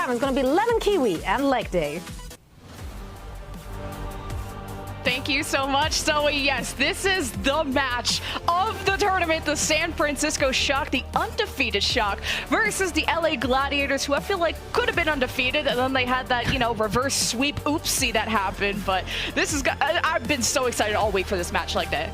time is going to be Lemon Kiwi and Leg Day. Thank you so much, Zoe. Yes, this is the match of the tournament. The San Francisco Shock, the undefeated Shock, versus the LA Gladiators, who I feel like could have been undefeated, and then they had that, you know, reverse sweep oopsie that happened. But this is, I've been so excited all week for this match like that.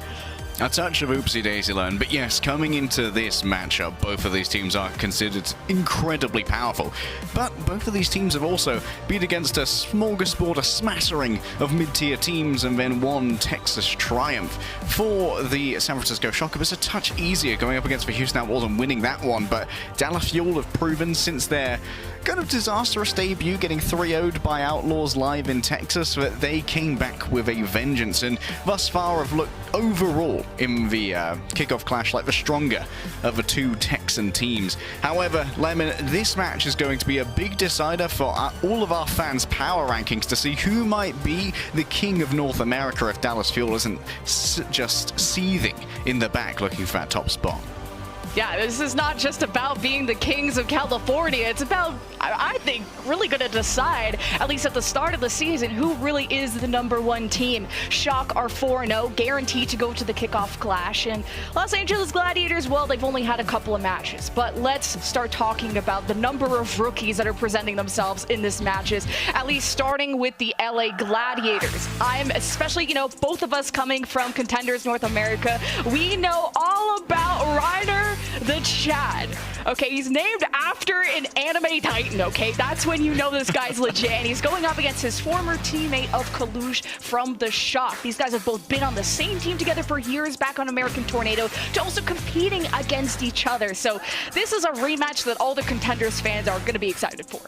A touch of oopsie daisy land, but yes, coming into this matchup, both of these teams are considered incredibly powerful. But both of these teams have also been against a smorgasbord, a smattering of mid-tier teams, and then one Texas triumph. For the San Francisco Shock, it was a touch easier going up against the Houston Outlaws and winning that one, but Dallas Fuel have proven since their kind of disastrous debut, getting 3-0'd by Outlaws live in Texas, that they came back with a vengeance, and thus far have looked overall in the kickoff clash like the stronger of the two Texan teams. However, Lemon, this match is going to be a big decider for all of our fans' power rankings to see who might be the king of North America if Dallas Fuel isn't just seething in the back looking for that top spot. Yeah, this is not just about being the kings of California. It's about, I think, really going to decide, at least at the start of the season, who really is the #1 team. Shock are 4-0, guaranteed to go to the kickoff clash. And Los Angeles Gladiators, well, they've only had a couple of matches. But let's start talking about the number of rookies that are presenting themselves in this matches, at least starting with the LA Gladiators. I'm especially, you know, both of us coming from Contenders North America, we know all about Reiner the Chad. Okay, he's named after an anime titan, okay? That's when you know this guy's legit. And he's going up against his former teammate of Kalush from the Shock. These guys have both been on the same team together for years back on American Tornado, to also competing against each other. So this is a rematch that all the Contenders fans are going to be excited for.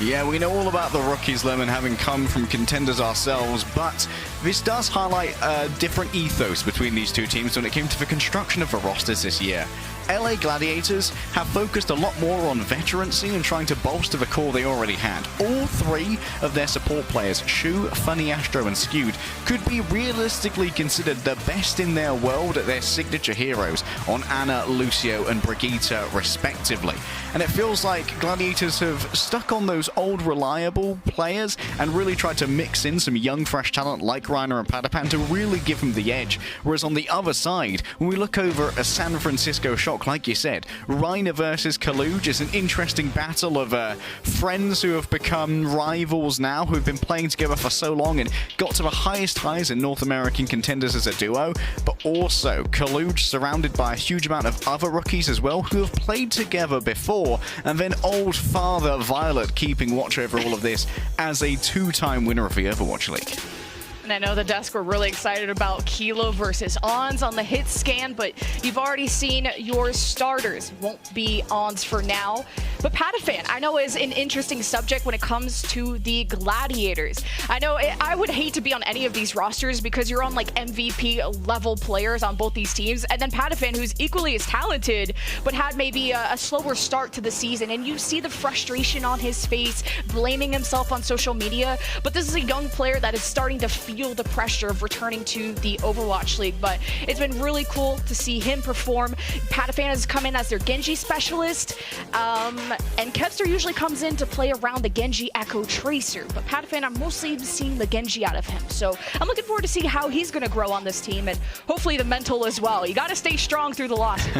Yeah, we know all about the rookies, Lemon, having come from Contenders ourselves, but this does highlight a different ethos between these two teams when it came to the construction of the rosters this year. LA Gladiators have focused a lot more on veterancy and trying to bolster the core they already had. All three of their support players, Shu, Funny Astro, and Skewed, could be realistically considered the best in their world at their signature heroes on Ana, Lucio, and Brigitte, respectively. And it feels like Gladiators have stuck on those old reliable players and really tried to mix in some young fresh talent like Reiner and Padapan to really give them the edge. Whereas on the other side, when we look over a San Francisco Shock, like you said, Reiner versus Kaluj is an interesting battle of friends who have become rivals now, who have been playing together for so long and got to the highest highs in North American Contenders as a duo, but also Kaluj surrounded by a huge amount of other rookies as well who have played together before, and then old father Violet keeping watch over all of this as a two-time winner of the Overwatch League. And I know the desk were really excited about Kilo versus Ons on the hit scan, but you've already seen your starters won't be Ons for now. But Padafan, I know, is an interesting subject when it comes to the Gladiators. I know I would hate to be on any of these rosters because you're on like MVP level players on both these teams. And then Padafan, who's equally as talented, but had maybe a slower start to the season. And you see the frustration on his face, blaming himself on social media. But this is a young player that is starting to feel the pressure of returning to the Overwatch League. But it's been really cool to see him perform. Padafan has come in as their Genji specialist. And Kevster usually comes in to play around the Genji Echo Tracer, but Padafan, I'm mostly seeing the Genji out of him. So I'm looking forward to see how he's going to grow on this team, and hopefully the mental as well. You got to stay strong through the losses.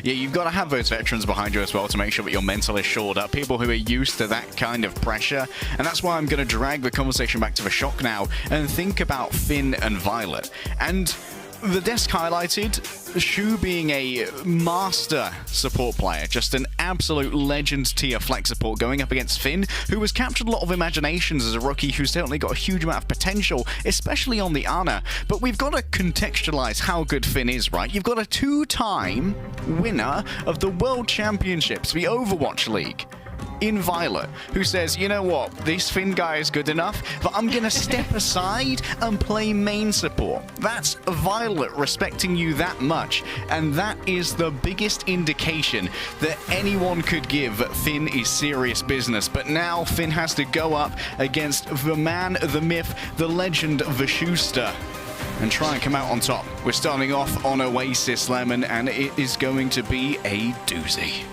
Yeah, you've got to have those veterans behind you as well to make sure that your mental is shored up. People who are used to that kind of pressure. And that's why I'm going to drag the conversation back to the Shock now and think about Finn and Violet. And the desk highlighted Shu being a master support player, just an absolute legend tier flex support going up against Finn, who has captured a lot of imaginations as a rookie who's certainly got a huge amount of potential, especially on the Ana. But we've got to contextualize how good Finn is, right? You've got a two-time winner of the World Championships, the Overwatch League, in Violet, who says, you know what, this Finn guy is good enough, but I'm gonna step aside and play main support. That's Violet respecting you that much, and that is the biggest indication that anyone could give that Finn is serious business. But now Finn has to go up against the man, the myth, the legend, the Schuster, and try and come out on top. We're starting off on Oasis, Lemon, and it is going to be a doozy.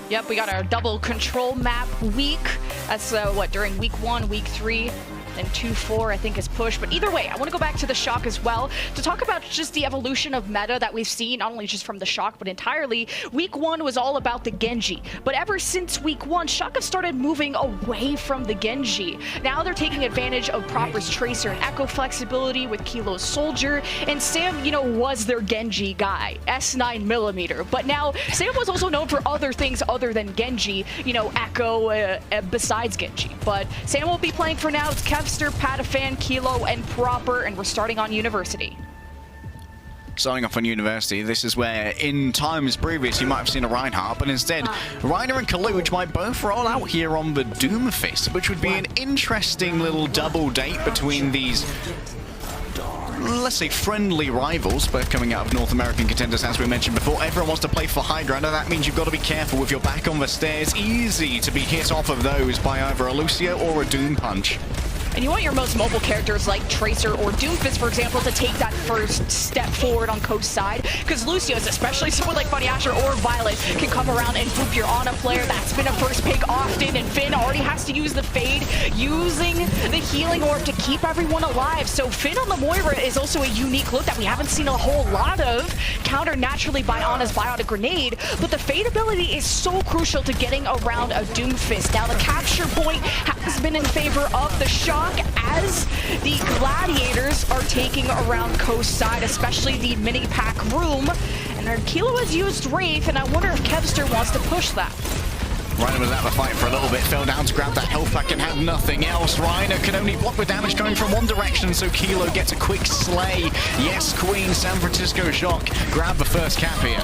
Yep, we got our double control map week. That's what, during week 1, week 3. And 2-4, I think, is pushed. But either way, I want to go back to the Shock as well to talk about just the evolution of meta that we've seen, not only just from the Shock, but entirely. Week 1 was all about the Genji. But ever since week 1, Shock have started moving away from the Genji. Now they're taking advantage of Proper's Tracer and Echo flexibility with Kilo's Soldier. And Sam, you know, was their Genji guy, S9mm. But now, Sam was also known for other things other than Genji, you know, Echo besides Genji. But Sam won't be playing for now. It's Kevster, Patafan, Kilo, and Proper, and we're starting on University. Starting off on University, this is where in times previous you might have seen a Reinhardt, but instead Reiner and Kaluj might both roll out here on the Doomfist, which would be an interesting little double date between these, let's say, friendly rivals, both coming out of North American contenders, as we mentioned before. Everyone wants to play for high ground, and that means you've got to be careful with your back on the stairs. Easy to be hit off of those by either a Lucio or a Doom Punch. And you want your most mobile characters like Tracer or Doomfist, for example, to take that first step forward on Coast side. Because Lucio's, especially someone like Funny Asher or Violet, can come around and boop your Ana player. That's been a first pick often, and Finn already has to use the Fade, using the Healing Orb to keep everyone alive. So Finn on the Moira is also a unique look that we haven't seen a whole lot of, countered naturally by Ana's Biotic Grenade. But the Fade ability is so crucial to getting around a Doomfist. Now the capture point has been in favor of the Shock, as the Gladiators are taking around Coast side, especially the mini pack room. And our Kilo has used Wraith, and I wonder if Kevster wants to push that. Reiner was out of the fight for a little bit, fell down to grab that health pack and had nothing else. Reiner can only block the damage coming from one direction, so Kilo gets a quick slay. Yes, Queen, San Francisco Shock grab the first cap here.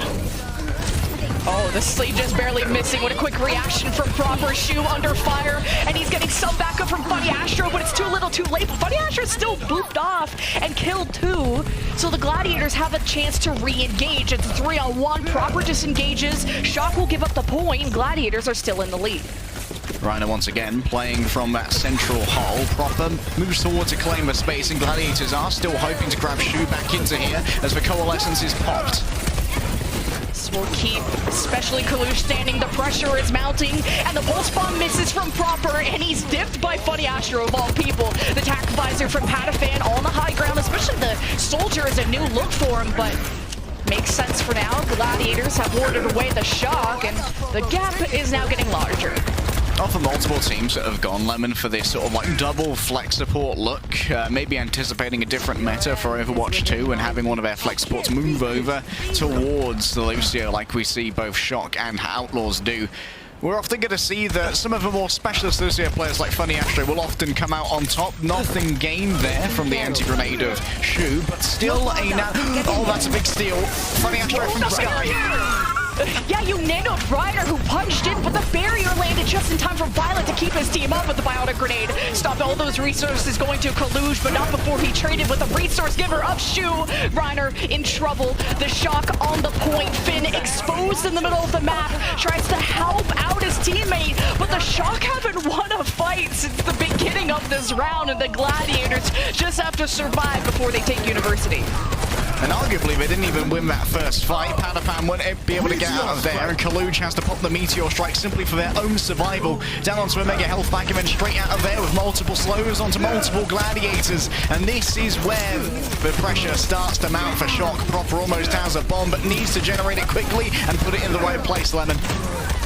Oh, the sleeve just barely missing. What a quick reaction from Proper. Shoe under fire, and he's getting some backup from Funny Astro, but it's too little too late. But Funny Astro is still booped off and killed too. So the Gladiators have a chance to re-engage. It's 3-on-1. Proper disengages. Shock will give up the point. Gladiators are still in the lead. Reiner once again playing from that central hull. Proper moves forward to claim the space, and Gladiators are still hoping to grab Shoe back into here as the Coalescence is popped. Will keep, especially Kalush standing. The pressure is mounting, and the pulse bomb misses from Proper, and he's dipped by Funny Astro of all people. The tack visor from Patafan on the high ground, especially the Soldier is a new look for him, but makes sense for now. Gladiators have warded away the Shock, and the gap is now getting larger. Often multiple teams that have gone Lemon for this sort of like double flex support look, maybe anticipating a different meta for Overwatch 2 and having one of their flex supports move over towards the Lucio like we see both Shock and Outlaws do. We're often going to see that some of the more specialist Lucio players like Funny Astro will often come out on top. Nothing gained there from the anti-grenade of Shu, but still a oh, that's a big steal. Funny Astro from the sky. Yeah, you nanoed Reiner, who punched in, but the barrier landed just in time for Violet to keep his team up with the Biotic Grenade. Stopped all those resources going to Kaluj, but not before he traded with the resource giver of Shu. Reiner in trouble. The Shock on the point. Finn exposed in the middle of the map. Tries to help out his teammate, but the Shock haven't won a fight since the beginning of this round, and the Gladiators just have to survive before they take University. And arguably, they didn't even win that first fight. Patafan won't be able to get out of there, and Kaluj has to pop the Meteor Strike simply for their own survival. Down onto a Mega Health Pack, and then straight out of there with multiple slows onto multiple Gladiators. And this is where the pressure starts to mount for Shock. Proper almost has a bomb, but needs to generate it quickly and put it in the right place, Lemon.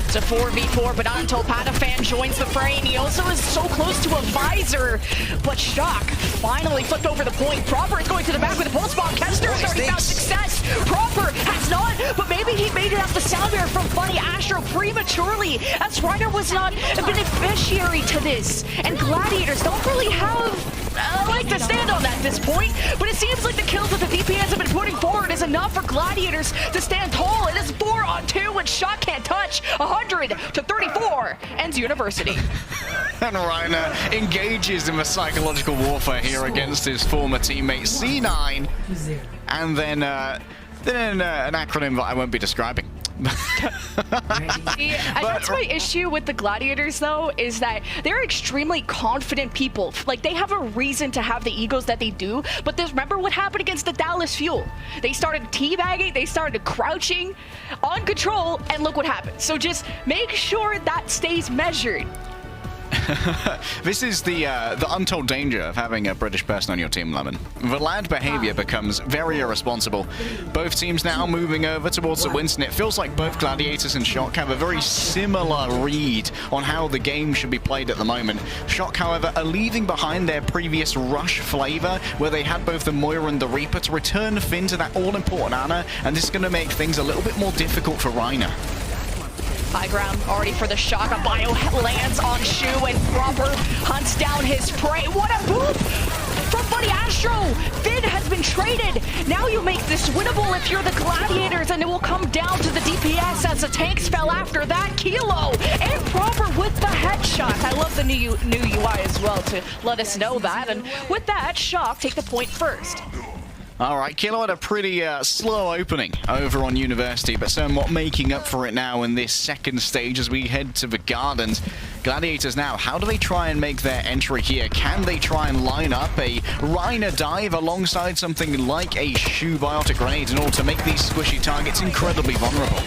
It's a 4v4, but not until Patafan joins the fray, and he also is so close to a visor. But Shock finally flipped over the point. Proper is going to the back with a pulse bomb. Kevster has already found success. Proper has not, but maybe he made it out the sound barrier from Funny Astro prematurely, as Reiner was not a beneficiary to this. And Gladiators don't really have like to stand on that at this point, but it seems like the kills that the VPNs have been putting forward is enough for Gladiators to stand tall. It is 4-on-2, and Shock can't touch. 100-34 ends University. And Reiner engages in the psychological warfare here against his former teammate C9, and then an acronym that I won't be describing. See, that's my issue with the Gladiators, though, is that they're extremely confident people. Like, they have a reason to have the egos that they do, but remember what happened against the Dallas Fuel? They started teabagging, they started crouching on control, and look what happened. So just make sure that stays measured. This is the untold danger of having a British person on your team, Lemon. The lad behavior becomes very irresponsible. Both teams now moving over towards the Winston. It feels like both Gladiators and Shock have a very similar read on how the game should be played at the moment. Shock, however, are leaving behind their previous rush flavor, where they had both the Moira and the Reaper, to return Finn to that all-important Ana, and this is going to make things a little bit more difficult for Reiner. High ground already for the Shock. A bio lands on Shu and Proper hunts down his prey. What a move from Buddy Astro! Finn has been traded. Now you make this winnable if you're the Gladiators, and it will come down to the DPS as the tanks fell after that. Kilo and Proper with the headshot. I love the new UI as well to let us know that. And with that, Shock take the point first. All right, Kilo had a pretty slow opening over on University, but somewhat making up for it now in this second stage as we head to the Gardens. Gladiators now, how do they try and make their entry here? Can they try and line up a Reiner dive alongside something like a Shu biotic grenade in order to make these squishy targets incredibly vulnerable?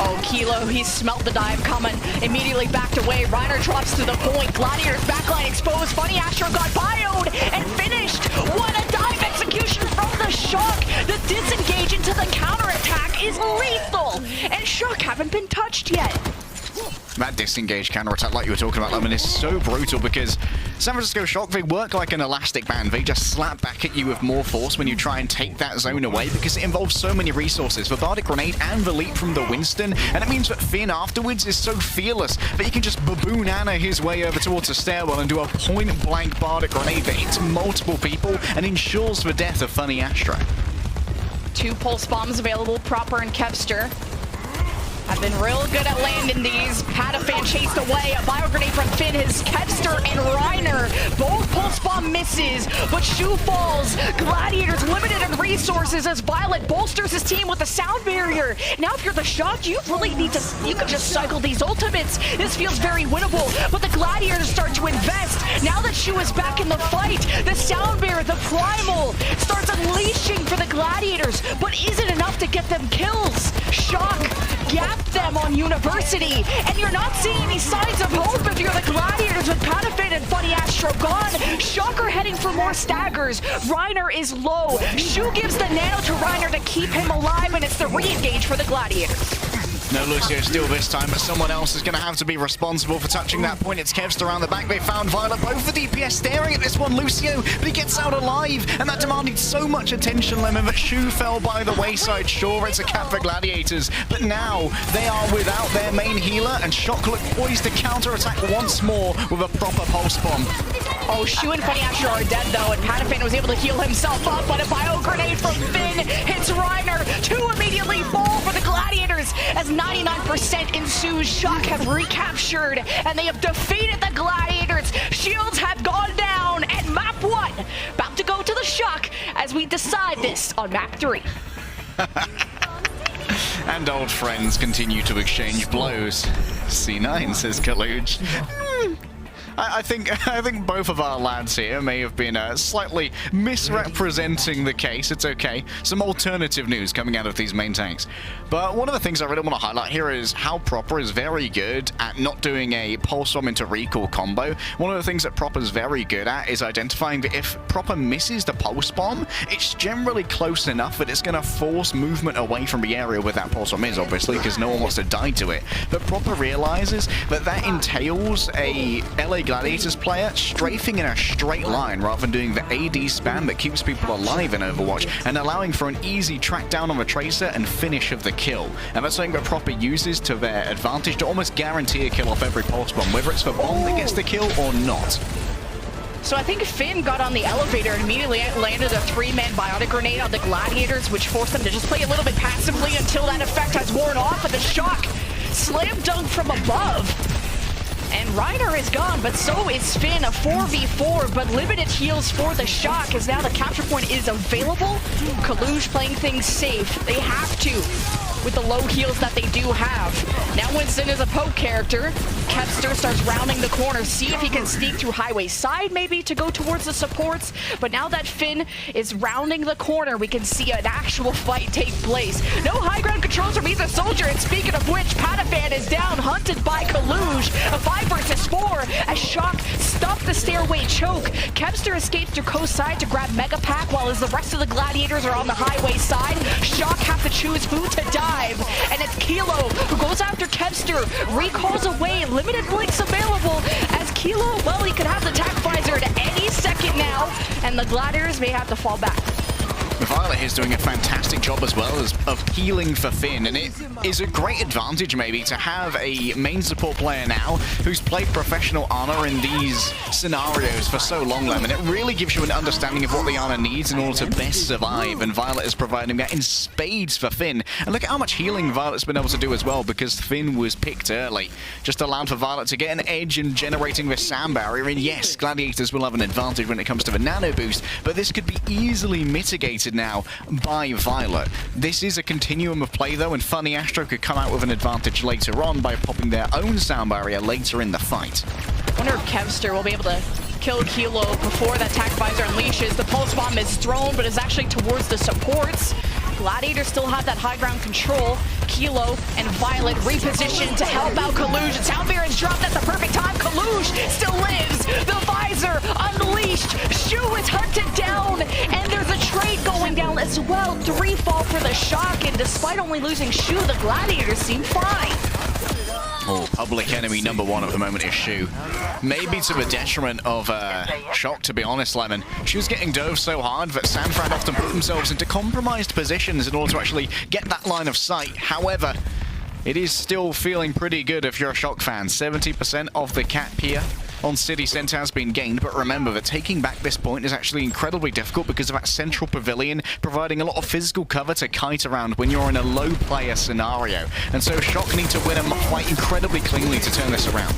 Oh, Kilo, he smelt the dive coming, immediately backed away. Reiner drops to the point. Gladiators backline exposed. Funny Astro got bioed and finished. What a dive execution from the Shock. The disengage into the counterattack is lethal, and Shock haven't been touched yet. That disengaged counterattack, like you were talking about, Lemon, is so brutal because San Francisco Shock, they work like an elastic band. They just slap back at you with more force when you try and take that zone away because it involves so many resources. The Bardic Grenade and the leap from the Winston, and it means that Finn afterwards is so fearless that he can just baboon Ana his way over towards a stairwell and do a point-blank Bardic Grenade that hits multiple people and ensures the death of Funny Astro. 2 pulse bombs available, Proper and Kevster. Have been real good at landing these. Patafan chased away. A bio grenade from Finn. His Kevster and Reiner. Both pulse bomb misses, but Shu falls. Gladiators limited in resources as Violet bolsters his team with a sound barrier. Now if you're the Shock, you really need to, you can just cycle these ultimates. This feels very winnable, but the Gladiators start to invest. Now that Shu is back in the fight, the sound barrier, the primal, starts unleashing for the Gladiators, but is it enough to get them kills? Shock gap them on University, and you're not seeing any signs of hope if you're the Gladiators with Patafan and Funny Astro gone. Shocker heading for more staggers. Reiner is low. Shu gives the nano to Reiner to keep him alive, and it's the re-engage for the Gladiators. No Lucio still this time, but someone else is going to have to be responsible for touching that point. It's Kevster around the back. They found Violet. Both the DPS staring at this one, Lucio, but he gets out alive, and that demanded so much attention, Lemon, that Shu fell by the wayside. Sure, it's a cap for Gladiators, but now they are without their main healer, and Shock look poised to counterattack once more with a proper pulse bomb. Oh, Shu and Funny Astro are dead, though, and Patafan was able to heal himself up, but a bio grenade from Finn hits Reiner. 2 immediately fall for the Gladiators as 99% ensues. Shock have recaptured, and they have defeated the Gladiators. Shields have gone down, and map 1 about to go to the Shock as we decide this on map 3. And old friends continue to exchange blows. C9, says Kaluj. I think both of our lads here may have been slightly misrepresenting the case. It's okay. Some alternative news coming out of these main tanks. But one of the things I really want to highlight here is how Proper is very good at not doing a pulse bomb into recall combo. One of the things that Proper's very good at is identifying that if Proper misses the pulse bomb, it's generally close enough that it's going to force movement away from the area where that pulse bomb is, obviously, because no one wants to die to it. But Proper realizes that that entails a LA Gladiators player strafing in a straight line rather than doing the AD spam that keeps people alive in Overwatch and allowing for an easy track down on the Tracer and finish of the kill. And that's something that Proper uses to their advantage to almost guarantee a kill off every pulse bomb, whether it's the bomb that gets the kill or not. So I think Finn got on the elevator and immediately landed a 3-man biotic grenade on the Gladiators, which forced them to just play a little bit passively until that effect has worn off, and the Shock slam dunk from above. And Reiner is gone, but so is Finn, a 4v4, but limited heals for the Shock as now the capture point is available. Kaluj playing things safe. They have to with the low heals that they do have. Now Winston is a poke character. Kevster starts rounding the corner, see if he can sneak through highway side maybe to go towards the supports. But now that Finn is rounding the corner, we can see an actual fight take place. No high ground controls from either soldier, and speaking of which, Patafan is down, hunted by Kaluj. A 5 versus 4 as Shock stopped the stairway choke. Kevster escapes through coast side to grab Mega Pack, while as the rest of the Gladiators are on the highway side. Shock have to choose who to dive, and it's Kilo who goes after Kevster, recalls away, limited blinks available as Kilo, well, he could have the attack visor at any second now, and the Gladiators may have to fall back. Violet is doing a fantastic job as well as of healing for Finn, and it is a great advantage maybe to have a main support player now who's played professional Ana in these scenarios for so long, Lemon. It really gives you an understanding of what the Ana needs in order to best survive, and Violet is providing that in spades for Finn. And look at how much healing Violet's been able to do as well, because Finn was picked early. Just allowed for Violet to get an edge in generating this sound barrier, and yes, Gladiators will have an advantage when it comes to the nano boost, but this could be easily mitigated now by Violet. This is a continuum of play though, and Funny Astro could come out with an advantage later on by popping their own sound barrier later in the fight. I wonder if Kevster will be able to kill Kilo before that attack visor unleashes. The pulse bomb is thrown, but is actually towards the supports. Gladiators still have that high ground control. Kilo and Violet reposition to help out Kaluj. And Sound Barrier is dropped at the perfect time. Kaluj still lives. The visor unleashed. Shu is hunted down. And there's a trade going down as well. 3 fall for the Shock. And despite only losing Shu, the Gladiators seem fine. Oh, public enemy number 1 at the moment is Shu. Maybe to the detriment of Shock, to be honest, Lemon. Shu's getting dove so hard that Sanfran often put themselves into compromised positions in order to actually get that line of sight. However, it is still feeling pretty good if you're a Shock fan. 70% of the cap here on City Center has been gained, but remember that taking back this point is actually incredibly difficult because of that central pavilion providing a lot of physical cover to kite around when you're in a low player scenario. And so Shock need to win a fight incredibly cleanly to turn this around.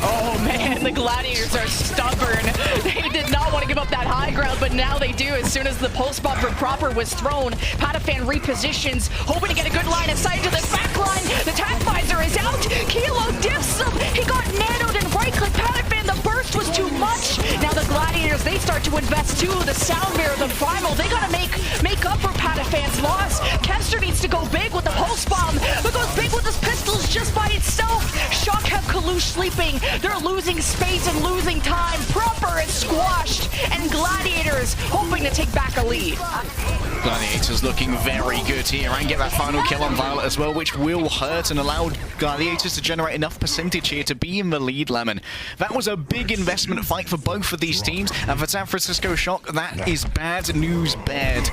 Oh man, the Gladiators are stubborn. They did not want to give up that high ground, but now they do as soon as the post bomb for Proper was thrown. Patafan repositions, hoping to get a good line of sight to the back line. The attack visor is out. Kilo diffs him. He got nanoed and right-click Patafan. The burst was too much. Now the Gladiators, they start to invest too. The sound barrier, the primal, they gotta make up for Patafan's loss. Kevster needs to go big with the pulse bomb, but goes big with his pistols just by itself. Shock have Kalush sleeping. They're losing space and losing time. Proper is squashed, and Gladiators hoping to take back a lead. Gladiators looking very good here and get that final kill on Violet as well, which will hurt and allow Gladiators to generate enough percentage here to be in the lead, Lemon. That was a big investment fight for both of these teams, and for San Francisco Shock, that is bad news bad,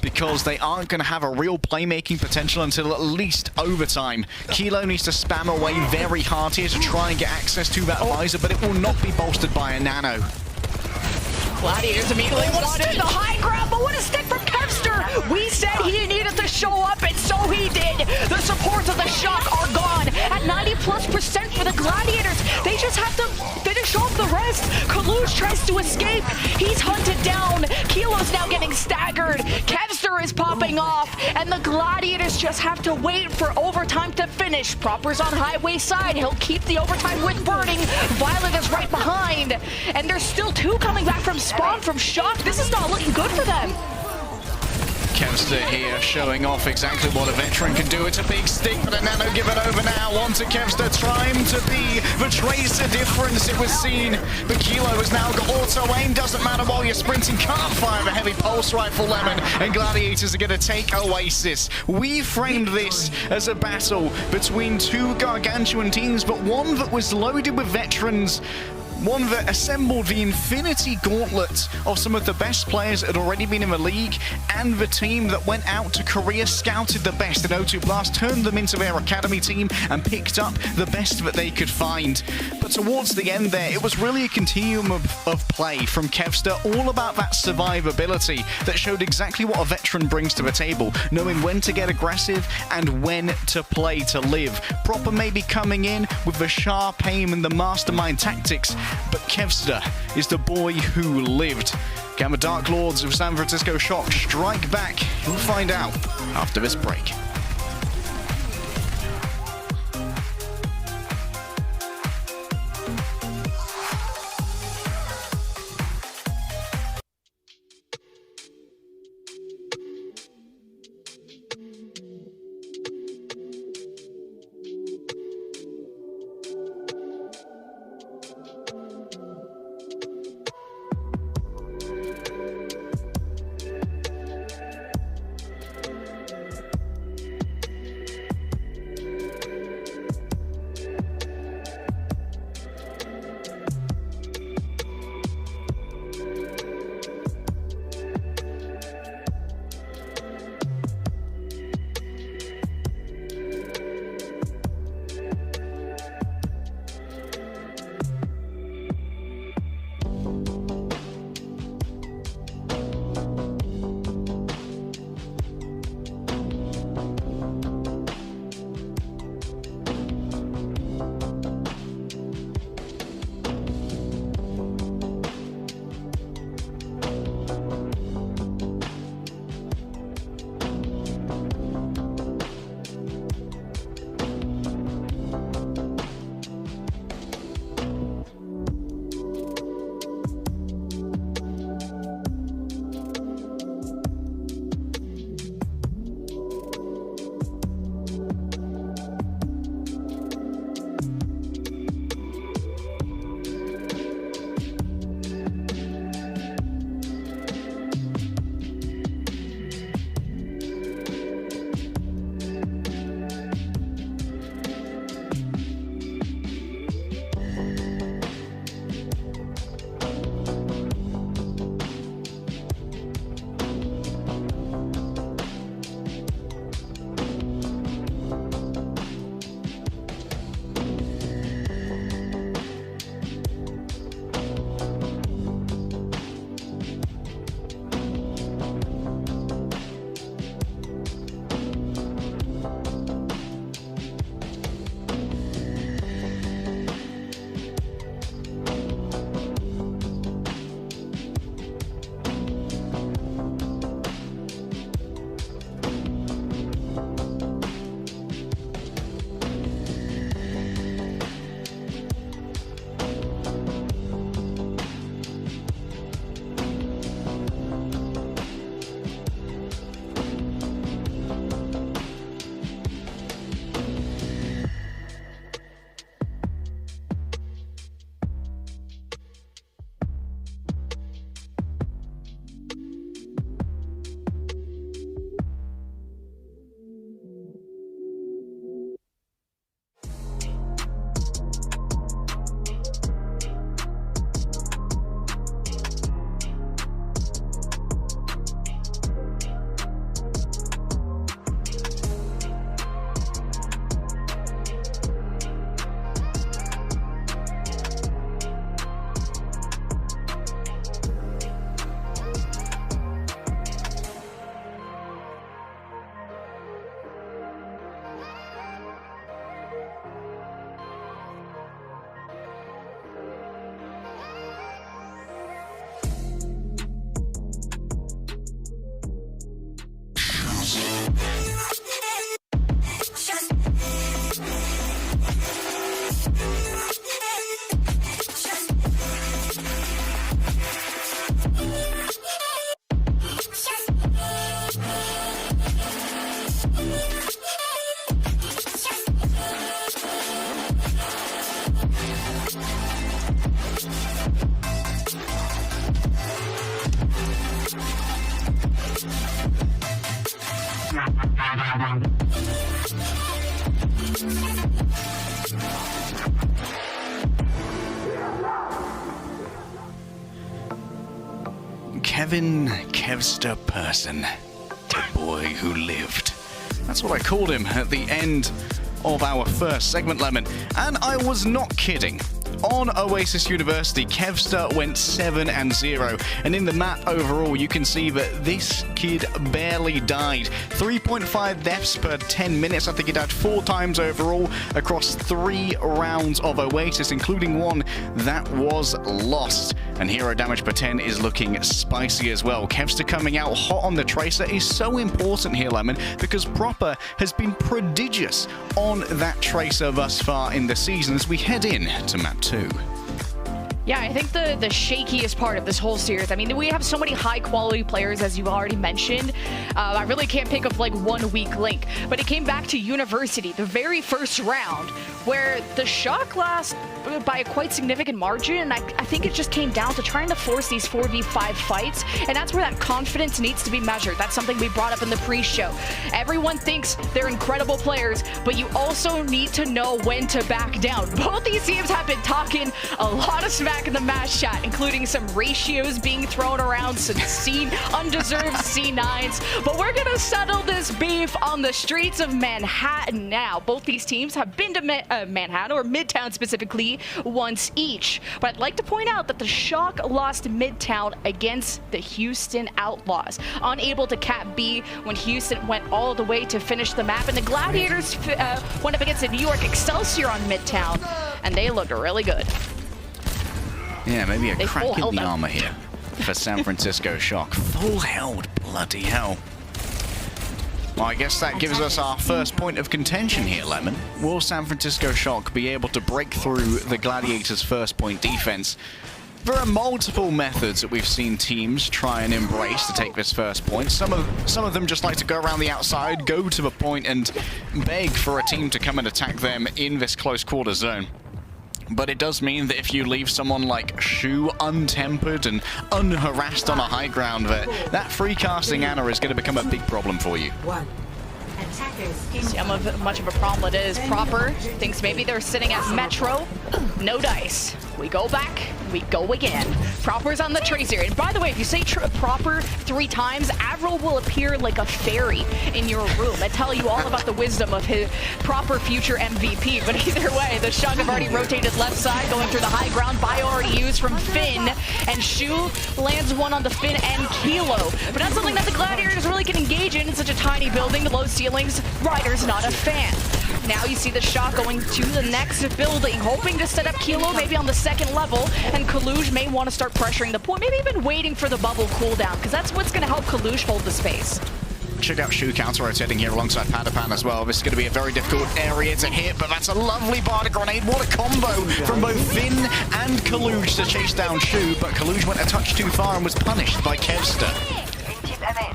because they aren't going to have a real playmaking potential until at least overtime. Kilo needs to spam away very hard here to try and get access to that visor, but it will not be bolstered by a nano. Gladiators immediately wanted the high ground, but what a stick from Kevster! We said he needed to show up, and so he did. The supports of the Shock are gone at 90+% for the Gladiators. They just have to finish off the rest. Kalush tries to escape. He's hunted down. Kilo's now getting staggered. Kevster is popping off, and the Gladiators just have to wait for overtime to finish. Proper's on highway side. He'll keep the overtime with burning. Violet is right behind, and there's still 2 coming back from spawn from Shock. This is not looking good for them. Kevster here showing off exactly what a veteran can do. It's a big stick, but a nano give it over now. Onto Kevster, trying to be the tracer difference it was seen. But Kilo has now got auto aim. Doesn't matter while you're sprinting. Can't fire the heavy pulse rifle, Lemon. And Gladiators are going to take Oasis. We framed this as a battle between 2 gargantuan teams, but one that was loaded with veterans. One that assembled the infinity gauntlet of some of the best players that had already been in the league, and the team that went out to Korea, scouted the best in O2 Blast, turned them into their academy team, and picked up the best that they could find. But towards the end there, it was really a continuum of play from Kevster, all about that survivability that showed exactly what a veteran brings to the table, knowing when to get aggressive and when to play to live. Proper maybe coming in with the sharp aim and the mastermind tactics, but Kevster is the boy who lived. Can the Dark Lords of San Francisco Shock strike back? We'll find out after this break. Kevin Kevster Person, the boy who lived. That's what I called him at the end of our first segment, Lemon. And I was not kidding. On Oasis University, Kevster went 7-0, and in the map overall, you can see that this kid barely died. 3.5 deaths per 10 minutes. I think he died 4 times overall across 3 rounds of Oasis, including one that was lost. And hero damage per 10 is looking spicy as well. Kevster coming out hot on the Tracer is so important here, Lemon, because Proper has been prodigious on that Tracer thus far in the season as we head in to map 2. Yeah, I think the shakiest part of this whole series, I mean, we have so many high-quality players, as you've already mentioned. I really can't pick up, like, one weak link. But it came back to University, the very first round, where the Shock lost by a quite significant margin, and I think it just came down to trying to force these 4v5 fights, and that's where that confidence needs to be measured. That's something we brought up in the pre-show. Everyone thinks they're incredible players, but you also need to know when to back down. Both these teams have been talking a lot of smack in the match chat, including some ratios being thrown around, some undeserved C9s, but we're gonna settle this beef on the streets of Manhattan now. Both these teams have been to Manhattan, or Midtown specifically, once each. But I'd like to point out that the Shock lost Midtown against the Houston Outlaws, unable to cap B when Houston went all the way to finish the map, and the Gladiators went up against the New York Excelsior on Midtown, and they looked really good. Yeah, maybe a crack in the armor here for San Francisco Shock. Full held, bloody hell. Well, I guess that gives us our first point of contention here, Lemon. Will San Francisco Shock be able to break through the Gladiators' first point defense? There are multiple methods that we've seen teams try and embrace to take this first point. Some of them just like to go around the outside, go to the point, and beg for a team to come and attack them in this close quarter zone. But it does mean that if you leave someone like Shu untempered and unharassed on a high ground, that free casting Ana is going to become a big problem for you. See how much of a problem it is. Proper thinks maybe they're sitting at Metro. No dice. We go back, we go again. Proper's on the Tracer. And by the way, if you say Proper 3 times, Avril will appear like a fairy in your room and tell you all about the wisdom of his Proper future MVP. But either way, the Shock have already rotated left side, going through the high ground. Bio already used from Finn, and Shu lands one on the Finn and Kilo. But that's something that the Gladiators really can engage in such a tiny building, low ceilings. Ryder's not a fan. Now you see the Shock going to the next building, hoping to set up Kilo maybe on the second level, and Kaluj may want to start pressuring the point, maybe even waiting for the bubble cooldown, because that's what's going to help Kaluj hold the space. Check out Shu counter-rotating here alongside Padapan as well. This is going to be a very difficult area to hit, but that's a lovely Barter Grenade. What a combo from both Finn and Kaluj to chase down Shu, but Kaluj went a touch too far and was punished by Kevster.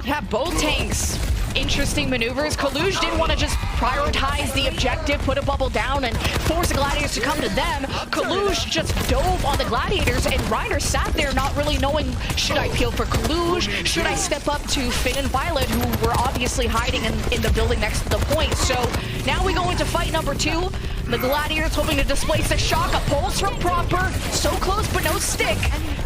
Yeah, both tanks. Interesting maneuvers. Kaluj didn't want to just prioritize the objective, put a bubble down, and force the Gladiators to come to them. Kaluj just dove on the Gladiators, and Ryder sat there not really knowing, should I peel for Kaluj? Should I step up to Finn and Violet, who were obviously hiding in the building next to the point? So now we go into fight number 2. The Gladiators hoping to displace the Shock. A pulse from Proper. So close, but no stick.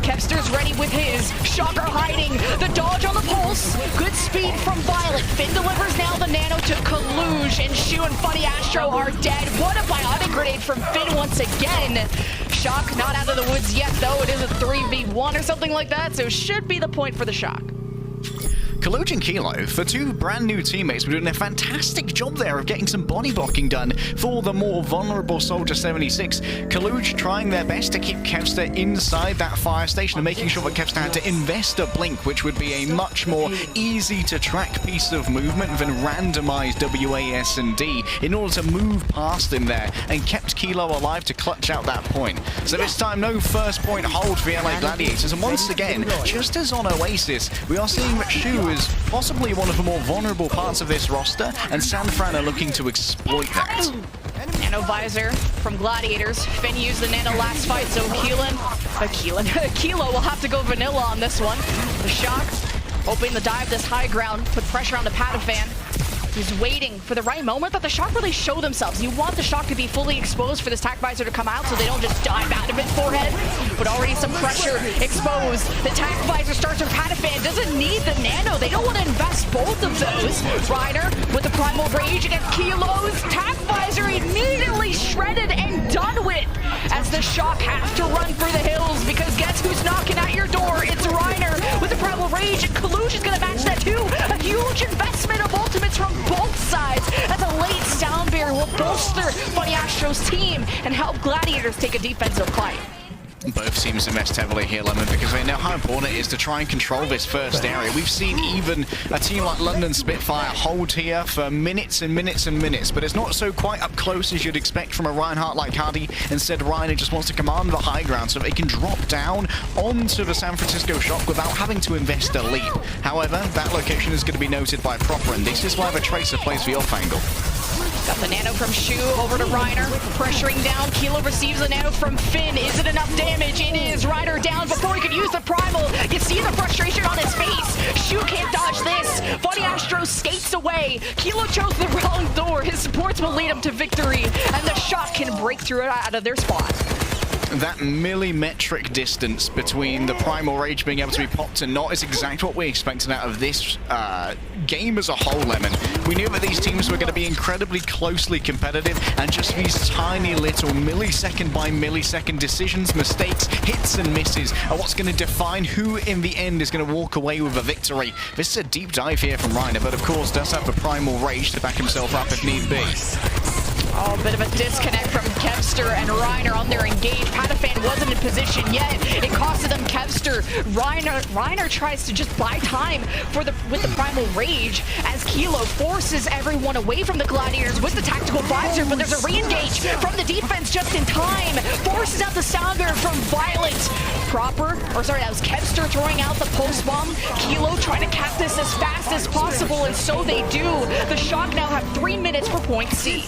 Kevster's ready with his. Shocker hiding. The dodge on the pulse. Good speed from Violet. Finn delivers now the nano to Kaluj, and Shu and Funny Astro are dead. What a biotic grenade from Finn once again. Shock not out of the woods yet, though. It is a 3v1 or something like that, so should be the point for the Shock. Kaluj and Kilo, the 2 brand new teammates, were doing a fantastic job there of getting some body blocking done for the more vulnerable Soldier 76. Kaluj trying their best to keep Kevster inside that fire station and making sure that Kevster had to invest a blink, which would be a much more easy to track piece of movement than randomized WAS&D in order to move past him there, and kept Kilo alive to clutch out that point. So this time, no first point hold for the LA Gladiators, and once again, just as on Oasis, we are seeing that Shu is possibly one of the more vulnerable parts of this roster, and San Fran are looking to exploit that. Nano visor from Gladiators. Finn used the nano last fight, so Kilo will have to go vanilla on this one. The Shock hoping to dive this high ground, put pressure on the Padafan. He's waiting for the right moment, but the Shock really show themselves. You want the Shock to be fully exposed for this tac visor to come out so they don't just dive out of his forehead. But already some pressure exposed. The tac visor starts with Padafan. Doesn't need the nano. They don't want to invest both of those. Ryder with the primal rage against Kilo's tac visor immediately shredded and done with. As the Shock have to run for the hills, because guess who's knocking at your door? It's Ryder with the primal rage, and Kaluj is going to match that too. A huge investment of ultimates from both sides, as a late Soundbear will bolster Funny Astro's team and help Gladiators take a defensive fight. Both teams invest heavily here, Lemon, because they know how important it is to try and control this first area. We've seen even a team like London Spitfire hold here for minutes and minutes and minutes, but it's not so quite up close as you'd expect from a Reinhardt like Hardy. Instead, Ryan just wants to command the high ground so they can drop down onto the San Francisco Shock without having to invest a leap. However, that location is going to be noted by Proper, and this is why the Tracer plays the off angle. Got the nano from Shu over to Reiner, pressuring down. Kilo receives the nano from Finn. Is it enough damage? It is. Reiner down before he could use the primal. You see the frustration on his face. Shu can't dodge this. Funny Astro skates away. Kilo chose the wrong door. His supports will lead him to victory, and the Shock can break through it out of their spot. That millimetric distance between the Primal Rage being able to be popped and not is exactly what we expected out of this game as a whole, Lemon. We knew that these teams were going to be incredibly closely competitive, and just these tiny little millisecond by millisecond decisions, mistakes, hits and misses are what's going to define who in the end is going to walk away with a victory. This is a deep dive here from Reiner, but of course does have the Primal Rage to back himself up if need be. Oh, a bit of a disconnect from Kevster and Reiner on their engage. Patafan wasn't in position yet. It costed them Kevster. Reiner tries to just buy time with the Primal Rage as Kilo forces everyone away from the Gladiators with the tactical visor, but there's a re-engage from the defense just in time. Forces out the Sounder from Violet. That was Kevster throwing out the post bomb. Kilo trying to cap this as fast as possible, and so they do. The Shock now have 3 minutes for point C.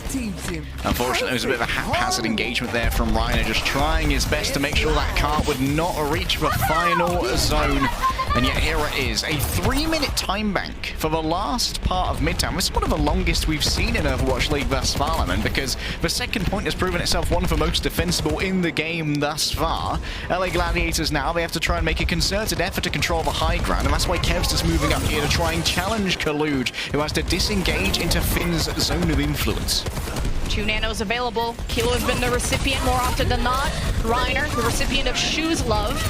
Unfortunately, it was a bit of a haphazard engagement there from Reiner, just trying his best to make sure that cart would not reach the final zone. And yet here it is, a 3-minute time bank for the last part of Midtown. This is one of the longest we've seen in Overwatch League thus far, Lemon, because the second point has proven itself one of the most defensible in the game thus far. LA Gladiators now, they have to try and make a concerted effort to control the high ground, and that's why Kev's is moving up here to try and challenge Kaluj, who has to disengage into Finn's zone of influence. 2 nanos available. Kilo has been the recipient more often than not. Reiner, the recipient of Shu's love.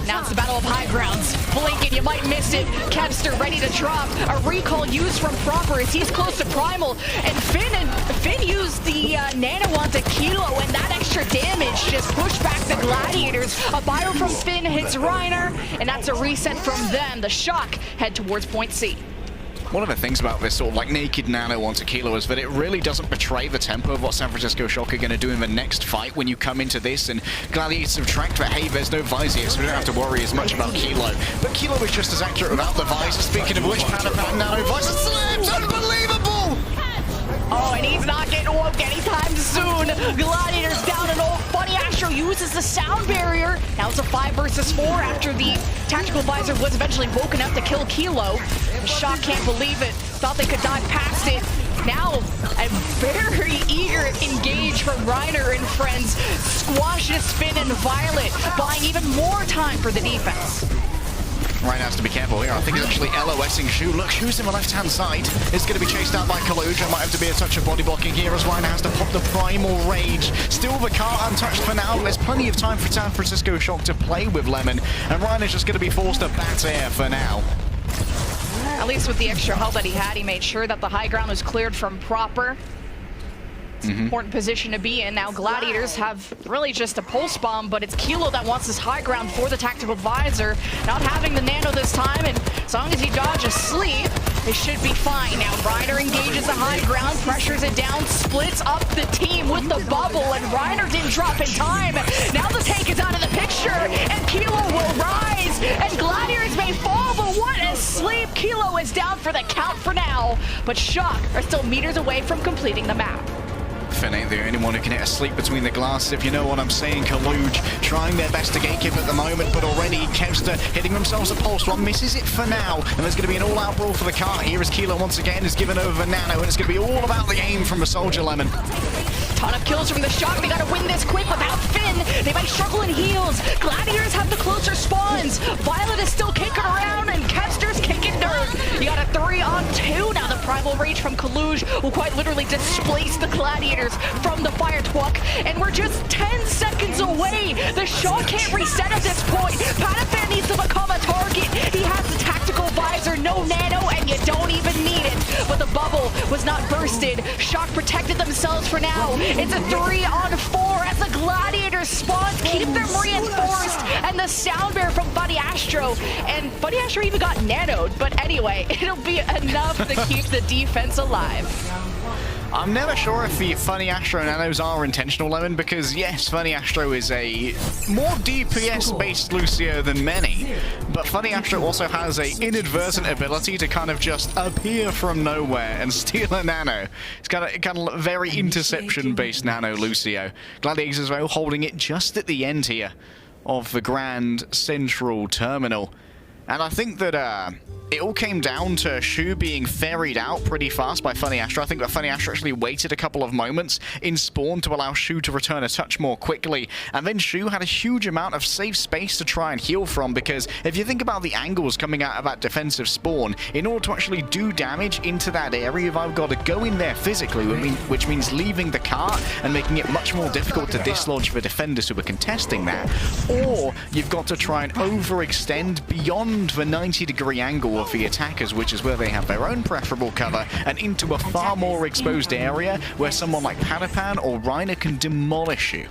Now it's the battle of high grounds. Blinking, you might miss it. Kevster ready to drop. A recall used from Proper as he's close to Primal. And Finn used the nano onto Kilo, and that extra damage just pushed back the Gladiators. A bio from Finn hits Reiner, and that's a reset from them. The Shock head towards point C. One of the things about this sort of like naked nano onto Kilo is that it really doesn't betray the tempo of what San Francisco Shock are going to do in the next fight when you come into this, and Gladiators have tracked that, hey, there's no visor, so we don't have to worry as much about Kilo. But Kilo is just as accurate without the visor. Speaking of which, Patafan nano visor slipped! Unbelievable! Oh, and he's not getting woke anytime soon. Gladiators down and all. Funny Astro uses the sound barrier. Now it's a 5 versus 4 after the tactical visor was eventually woken up to kill Kilo. The Shock can't believe it. Thought they could dive past it. Now, a very eager engage from Reiner and friends. Squashes Finn and Violet, buying even more time for the defense. Reiner has to be careful here. I think he's actually LOSing Shu. Look, Shu's in the left-hand side. It's going to be chased out by Kaluj. There might have to be a touch of body blocking here as Reiner has to pop the Primal Rage. Still the cart untouched for now. There's plenty of time for San Francisco Shock to play with Lemon, and Reiner's just going to be forced to bat air for now. At least with the extra health that he had, he made sure that the high ground was cleared from Proper. It's an important position to be in. Now Gladiators have really just a pulse bomb, but it's Kilo that wants this high ground for the tactical visor. Not having the nano this time, and as long as he dodges sleep, it should be fine. Now Reiner engages the high ground, pressures it down, splits up the team with the bubble, and Reiner didn't drop in time. Now the tank is out of the picture, and Kilo will rise, and Gladiators may fall, but what a sleep. Kilo is down for the count for now, but Shock are still meters away from completing the map. Finn ain't the only one who can hit a sleep between the glasses, if you know what I'm saying. Kaluj trying their best to gatekeep at the moment, but already Kevster hitting themselves a pulse one, misses it for now, and there's going to be an all-out brawl for the cart here as Kilo once again is given over Nano, and it's going to be all about the aim from the Soldier Lemon. Ton of kills from the Shock. They got to win this quick without Finn. They might struggle in heals. Gladiators have the closer spawns. Violet is still kicking around, and Kevster's kicking dirt. You got a 3-on-2 now. The Primal Rage from Kaluj will quite literally displace the Gladiators from the Fire Twuck, and we're just 10 seconds away. The Shock can't reset at this point. Patafan needs to become a target. He has the tactical visor, no nano, and you don't even need it. But the bubble was not bursted. Shock protected themselves for now. It's a 3-on-4 as the Gladiators spawns keep them reinforced, and the sound bear from Buddy Astro, and Buddy Astro even got nanoed, but anyway, it'll be enough to keep the defense alive. I'm never sure if the Funny Astro nanos are intentional, Lemon, because yes, Funny Astro is a more DPS-based Lucio than many, but Funny Astro also has a inadvertent ability to kind of just appear from nowhere and steal a nano. It's kind of very interception-based nano Lucio. Gladiators as well holding it just at the end here of the Grand Central Terminal. And I think that it all came down to Shu being ferried out pretty fast by Funny Astro. I think that Funny Astro actually waited a couple of moments in spawn to allow Shu to return a touch more quickly. And then Shu had a huge amount of safe space to try and heal from, because if you think about the angles coming out of that defensive spawn, in order to actually do damage into that area, you've either got to go in there physically, which means leaving the cart and making it much more difficult to dislodge the defenders who are contesting that, or you've got to try and overextend beyond the 90-degree angle of the attackers, which is where they have their own preferable cover, and into a far more exposed area where someone like Padapan or Reiner can demolish you.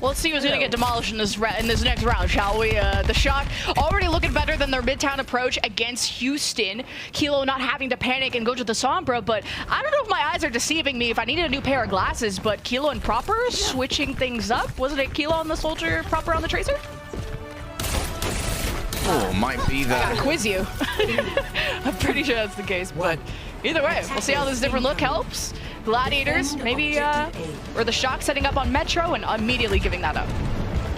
Well, let's see who's going to get demolished in this next round, shall we? The Shock already looking better than their midtown approach against Houston. Kilo not having to panic and go to the Sombra, but I don't know if my eyes are deceiving me if I needed a new pair of glasses, but Kilo and Proper switching things up. Wasn't it Kilo on the Soldier, Proper on the Tracer? Oh, might be the... I gotta quiz you. I'm pretty sure that's the case, but either way, we'll see how this different look helps. Gladiators, maybe, or the Shock setting up on Metro and immediately giving that up.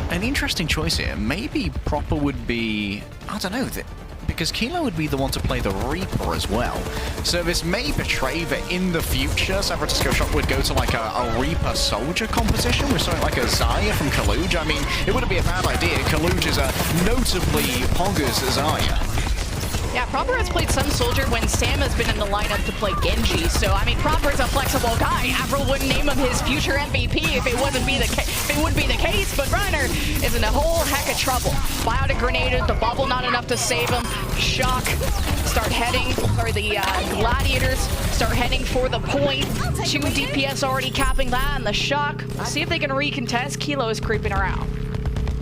An interesting choice here. Maybe Proper would be... I don't know, because Kilo would be the one to play the Reaper as well. So this may betray that in the future, San Francisco Shock would go to like a Reaper Soldier competition with something like a Zarya from Kaluj. I mean, it wouldn't be a bad idea. Kaluj is a notably poggers Zarya. Yeah, Proper has played some Soldier when Sam has been in the lineup to play Genji. So, I mean, Proper is a flexible guy. Avril wouldn't name him his future MVP if it would be the case, but Reiner is in a whole heck of trouble. Biotic grenaded, the bubble not enough to save him. Shock start heading, the Gladiators start heading for the point. 2 DPS already capping that, and the Shock, we'll see if they can recontest. Kilo is creeping around.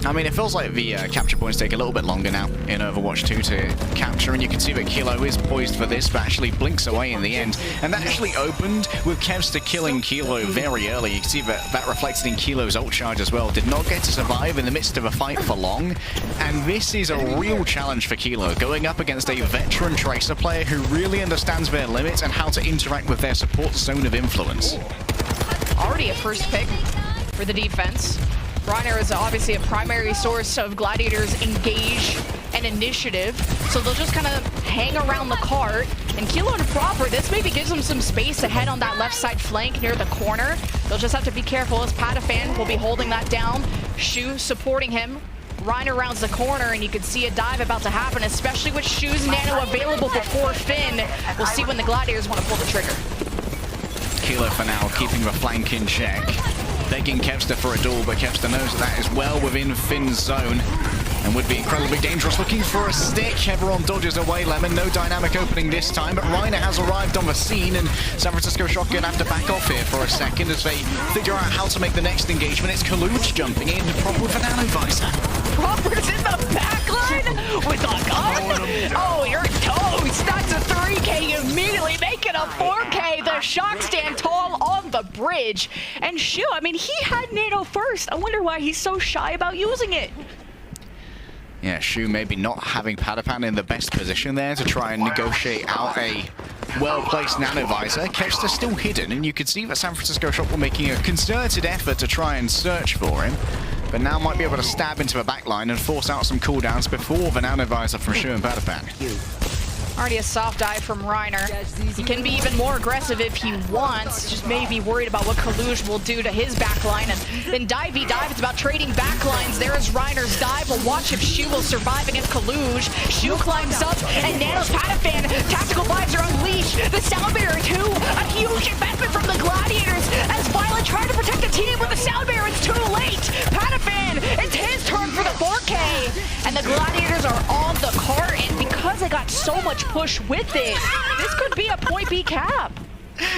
I mean, it feels like the capture points take a little bit longer now in Overwatch 2 to capture, and you can see that Kilo is poised for this, but actually blinks away in the end. And that actually opened with Kevster killing Kilo very early. You can see that reflected in Kilo's ult charge as well. Did not get to survive in the midst of a fight for long, and this is a real challenge for Kilo, going up against a veteran Tracer player who really understands their limits and how to interact with their support zone of influence. Already a first pick for the defense. Reiner is obviously a primary source of Gladiators' engage and initiative, so they'll just kind of hang around the cart. And Kilo and Proper, this maybe gives them some space to head on that left side flank near the corner. They'll just have to be careful as Padafan will be holding that down. Shu supporting him. Reiner rounds the corner, and you can see a dive about to happen, especially with Shu's nano available before Finn. We'll see when the Gladiators want to pull the trigger. Kilo for now, keeping the flank in check. Begging Kevster for a duel, but Kevster knows that is well within Finn's zone and would be incredibly dangerous. Looking for a stick. Everyone dodges away. Lemon, no dynamic opening this time, but Reiner has arrived on the scene, and San Francisco Shock gonna have to back off here for a second as they figure out how to make the next engagement. It's Kaluj jumping in, Proper with a nano visor. Proper's in the backline with a gun. Oh, you're toast. That's a 3K immediately making a 4K. The Shock stand tall on the bridge. And Shu, I mean, he had nano first. I wonder why he's so shy about using it. Yeah, Shu maybe not having Padapan in the best position there to try and negotiate out a well-placed nano visor. Kevster's still hidden, and you could see that San Francisco Shock were making a concerted effort to try and search for him, but now might be able to stab into a backline and force out some cooldowns before the nano visor from Shu and Padapan. Already a soft dive from Reiner. He can be even more aggressive if he wants, just maybe worried about what Kaluj will do to his backline. And then divey dive, it's about trading backlines. There is Reiner's dive. We'll watch if Shu will survive against Kaluj. Shu climbs up, and Nano's Padafan. Tactical vibes are unleashed. The sound barrier too. A huge investment from the Gladiators as Violet tried to protect the team with the sound barrier. It's too late. Padafan, it's his turn for the 4K. And the Gladiators are on the cart, and because they got so much push with it, this could be a point B cap.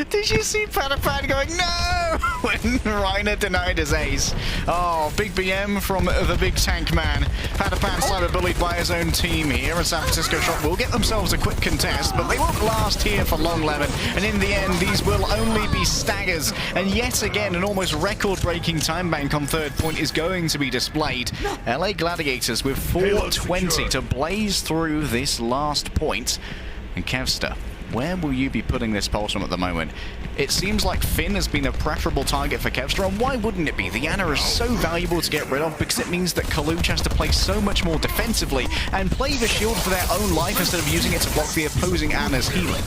Did you see Patapan going, no? When Reiner denied his ace. Oh, big BM from the big tank man. Patapan cyber-bullied by his own team here, and San Francisco Shock will get themselves a quick contest, but they won't last here for long, Lemon. And in the end, these will only be staggers. And yet again, an almost record-breaking time bank on third point is going to be displayed. LA Gladiators with 4:20 to blaze through this last point. And Kevster, where will you be putting this pulse from at the moment? It seems like Finn has been a preferable target for Kevster, and why wouldn't it be? The Ana is so valuable to get rid of because it means that Kaluch has to play so much more defensively and play the shield for their own life instead of using it to block the opposing Ana's healing.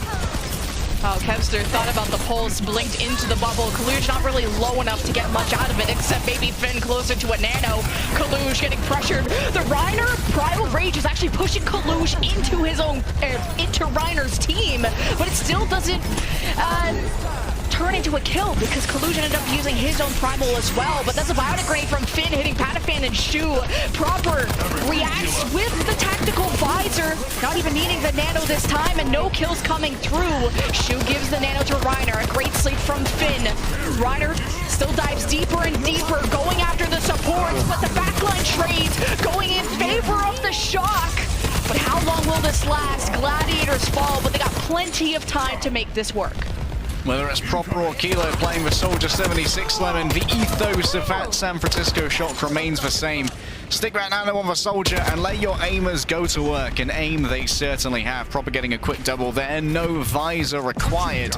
Oh, Kevster thought about the pulse, blinked into the bubble. Kaluch not really low enough to get much out of it, except maybe Finn closer to a nano. Kaluch getting pressured. The Reiner Primal Rage is actually pushing Kaluch into his own, into Reiner's team, but it still doesn't turn into a kill because Kaluch ended up using his own Primal as well. But that's a Bionic Ray from Finn hitting Patafan and Shu. Proper reacts with the tactical visor, not even needing the nano this time, and no kills coming through. Shu gives the nano to Reiner. A great sleep from Finn. Reiner still dives deeper and deeper, going after the supports, but the backline trades going in favor of the Shock. But how long will this last? Gladiators fall, but they got plenty of time to make this work. Whether it's Proper or Kilo playing with Soldier 76 Lemon, the ethos of that San Francisco Shock remains the same. Stick that nano on the Soldier and let your aimers go to work, and aim they certainly have. Proper getting a quick double there, no visor required.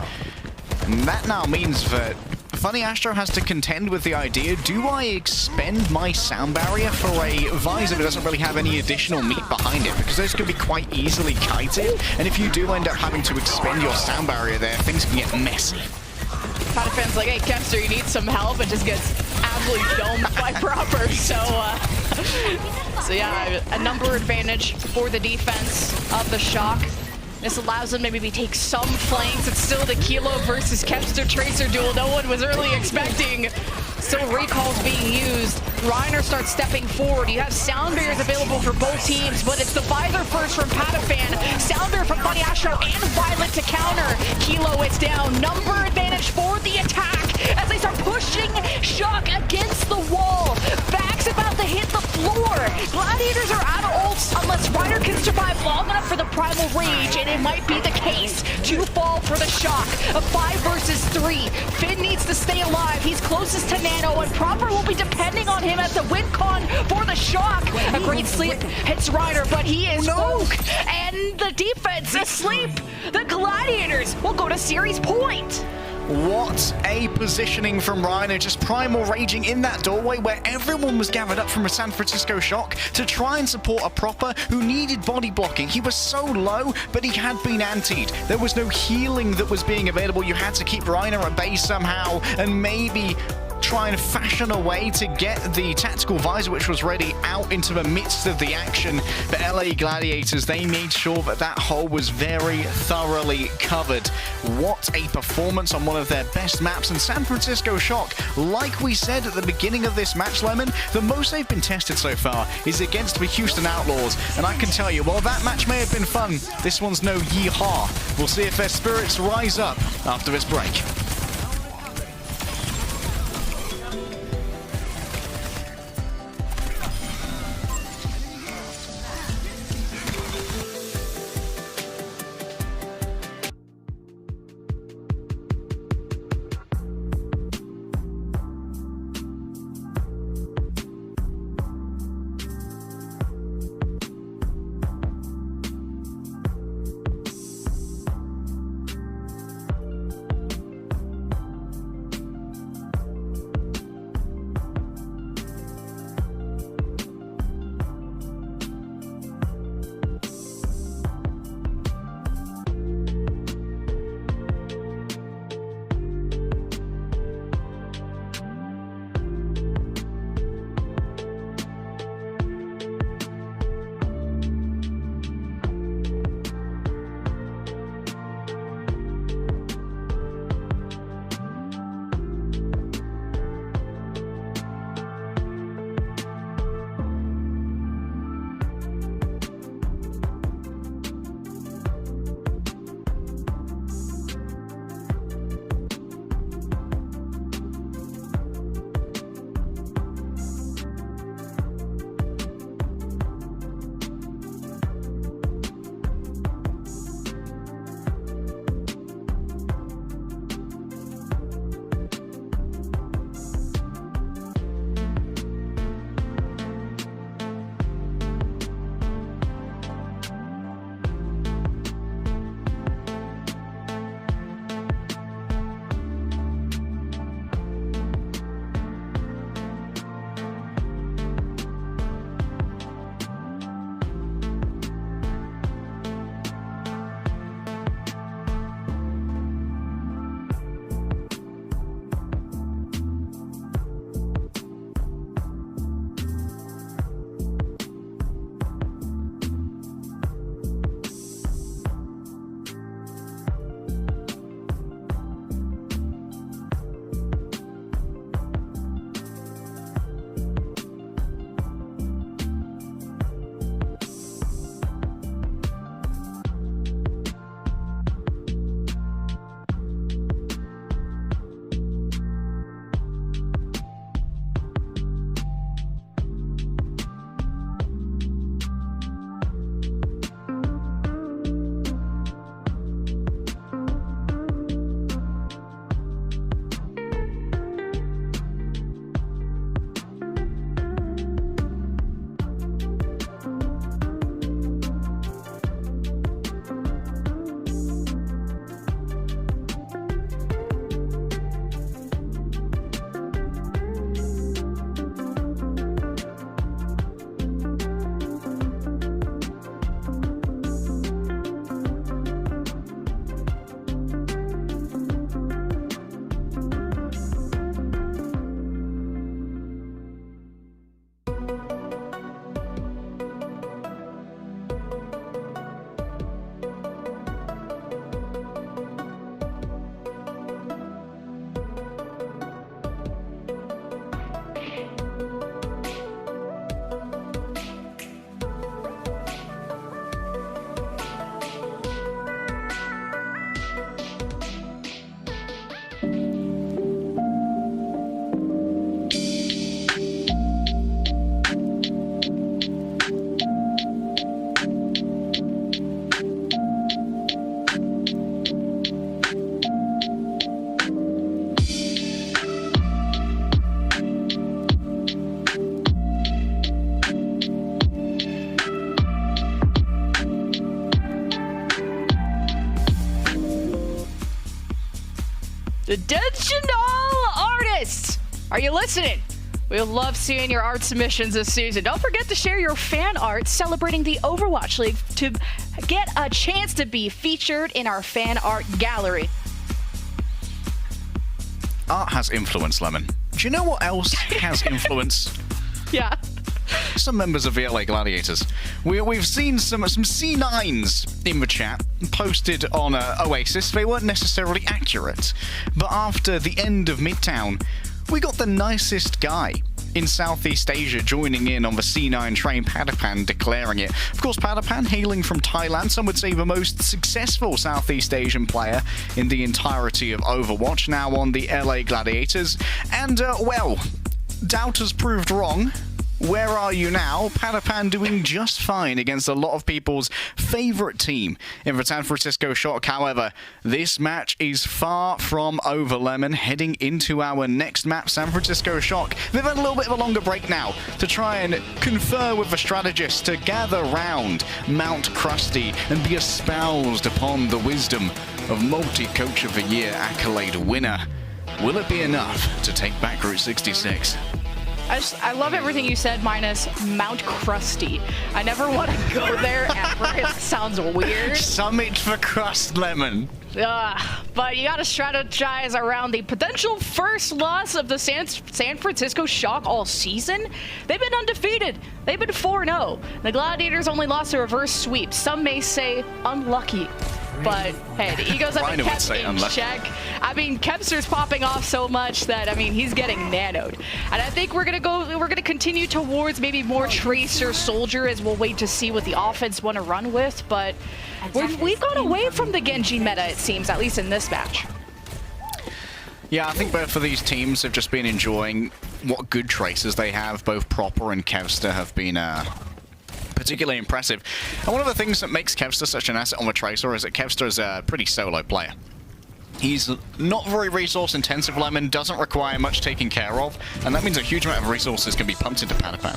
And that now means that Funny Astro has to contend with the idea, do I expend my sound barrier for a visor that doesn't really have any additional meat behind it? Because those could be quite easily kited, and if you do end up having to expend your sound barrier there, things can get messy. Patafan's like, hey, Kevster, you need some help, and just gets absolutely domed by Proper. So yeah, a number advantage for the defense of the Shock. This allows them to maybe take some flanks. It's still the Kilo versus Kevster Tracer duel no one was really expecting. Still recalls being used. Reiner starts stepping forward. You have sound barriers available for both teams, but it's the visor first from Patafan. Sound barrier from Funny Astro and Violet to counter. Kilo is down. Number advantage for the attack as they start pushing Shock against the wall. Back's about to hit the floor. Gladiators are out of ults unless Reiner can survive long enough for the Primal Rage, and it might be the case to fall for the Shock. A 5 versus 3. Finn needs to stay alive. He's closest to Nano, and Proper will be depending on him as the win con for the Shock. A great sleep hits Reiner, but he is broke, and the defense asleep. The Gladiators will go to series point. What a positioning from Reiner, just primal raging in that doorway where everyone was gathered up from a San Francisco Shock to try and support a Proper who needed body blocking. He was so low, but he had been antied. There was no healing that was being available. You had to keep Reiner at bay somehow and maybe try and fashion a way to get the tactical visor, which was ready, out into the midst of the action. But LA Gladiators, they made sure that that hole was very thoroughly covered. What a performance on one of their best maps. And San Francisco Shock, like we said at the beginning of this match, Lemon, the most they've been tested so far is against the Houston Outlaws. And I can tell you, while that match may have been fun, this one's no yeehaw. We'll see if their spirits rise up after this break. the digital artists. Are you listening? We love seeing your art submissions this season. Don't forget to share your fan art celebrating the Overwatch League to get a chance to be featured in our fan art gallery. Art has influence, Lemon. Do you know what else has influence? Yeah. Some members of the LA Gladiators. We've seen some C9s in the chat posted on Oasis. They weren't necessarily accurate, but after the end of Midtown, we got the nicest guy in Southeast Asia joining in on the C9 train, Padapan declaring it. Of course, Padapan hailing from Thailand, some would say the most successful Southeast Asian player in the entirety of Overwatch, now on the LA Gladiators. And, well, doubters proved wrong. Where are you now? Padapan doing just fine against a lot of people's favorite team in the San Francisco Shock. However, this match is far from over, Lemon. Heading into our next map, San Francisco Shock. They've had a little bit of a longer break now to try and confer with the strategists to gather round Mount Krusty and be espoused upon the wisdom of multi-coach of the year accolade winner. Will it be enough to take back Route 66? I love everything you said, minus Mount Krusty. I never want to go there ever. It sounds weird. Summit for crust, Lemon. But you got to strategize around the potential first loss of the San Francisco Shock all season. They've been undefeated. They've been 4-0. The Gladiators only lost a reverse sweep. Some may say unlucky. But hey, the egos have been kept in check. I mean, Kempster's popping off so much that, I mean, he's getting nanoed. And I think we're gonna continue towards maybe more Tracer Soldier as we'll wait to see what the offense want to run with. But we've gone away from the Genji meta, it seems, at least in this match. Yeah, I think both of these teams have just been enjoying what good Tracers they have. Both Proper and Kevster have been particularly impressive. And one of the things that makes Kevster such an asset on the Tracer is that Kevster is a pretty solo player. He's not very resource intensive, Lemon, doesn't require much taking care of, and that means a huge amount of resources can be pumped into Padapan.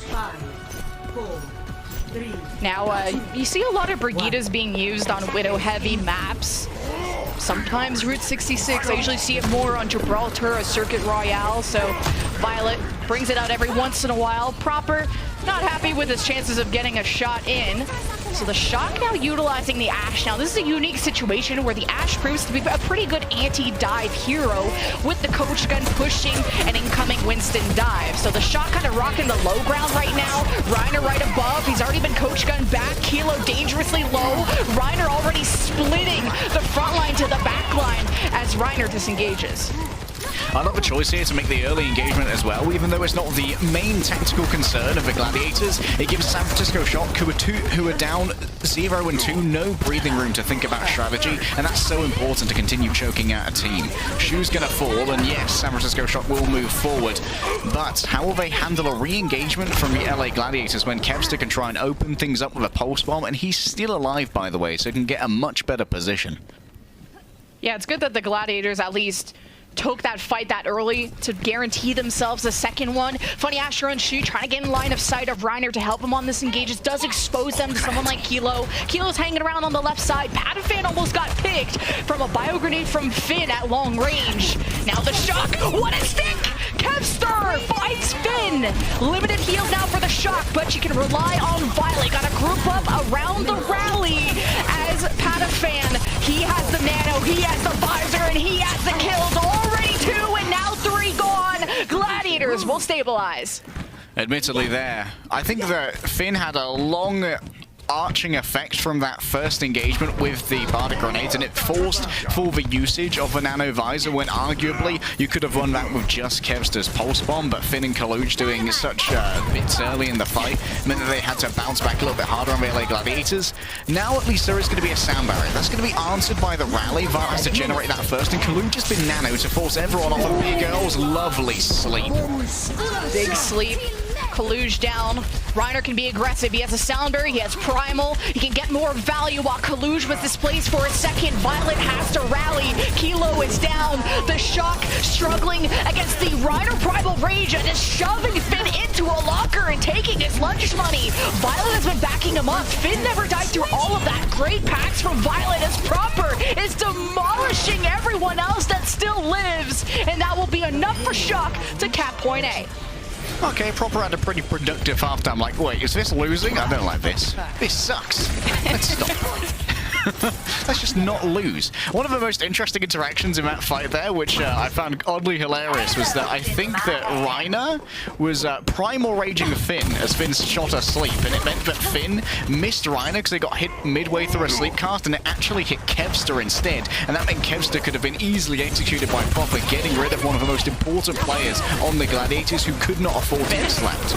Now, you see a lot of Brigidas being used on Widow-heavy maps. Sometimes Route 66, I usually see it more on Gibraltar, a Circuit Royale, so Violet brings it out every once in a while. Proper, not happy with his chances of getting a shot in. So the Shock now utilizing the Ashe. Now this is a unique situation where the Ashe proves to be a pretty good anti-dive hero with the Coach Gun pushing an incoming Winston dive. So the Shock kind of rocking the low ground right now. Reiner right above. He's already been Coach Gun back. Kilo dangerously low. Reiner already splitting the front line to the back line as Reiner disengages. I love the choice here to make the early engagement as well, even though it's not the main tactical concern of the Gladiators. It gives San Francisco Shock, who are down 0 and 2, no breathing room to think about strategy, and that's so important to continue choking out a team. Shu's gonna fall, and yes, San Francisco Shock will move forward, but how will they handle a re-engagement from the LA Gladiators when Kevster can try and open things up with a pulse bomb, and he's still alive, by the way, so can get a much better position. Yeah, it's good that the Gladiators at least took that fight that early to guarantee themselves a second one. Funny Asher and Shu trying to get in line of sight of Reiner to help him on this engage. It does expose them to someone like Kilo. Kilo's hanging around on the left side. Padapan almost got picked from a bio grenade from Finn at long range. Now the Shock, what a stick! Kevster finds Finn. Limited heal now for the Shock, but you can rely on Violet. Got to group up around the rally as Padapan. He has the nano, he has the visor, and he has the kills. Already 2 and now 3 gone. Gladiators will stabilize. Admittedly there, I think that Finn had a long arching effect from that first engagement with the Bardic grenades, and it forced for the usage of the nano visor when arguably you could have won that with just Kevster's pulse bomb, but Finn and Kaluj doing such bits early in the fight meant that they had to bounce back a little bit harder on the LA Gladiators. Now at least there is going to be a sound barrier. That's going to be answered by the rally. Vart has to generate that first, and Kaluj has been nano to force everyone off of Big Girl's lovely sleep. Big sleep. Kaluge down. Reiner can be aggressive. He has a Soundberry, he has Primal. He can get more value while Kaluge was displaced for a second. Violet has to rally. Kilo is down. The Shock struggling against the Reiner Primal Rage and is shoving Finn into a locker and taking his lunch money. Violet has been backing him up. Finn never died through all of that. Great packs from Violet as Proper is demolishing everyone else that still lives. And that will be enough for Shock to cap point A. Okay, Proper had a pretty productive halftime. Like, wait, is this losing? I don't like this. This sucks. Let's stop. Let's just not lose. One of the most interesting interactions in that fight there, which I found oddly hilarious, was that I think that Reiner was primal raging Finn as Finn shot asleep, and it meant that Finn missed Reiner because he got hit midway through a sleep cast, and it actually hit Kevster instead, and that meant Kevster could have been easily executed by Proper, getting rid of one of the most important players on the Gladiators who could not afford to get slapped.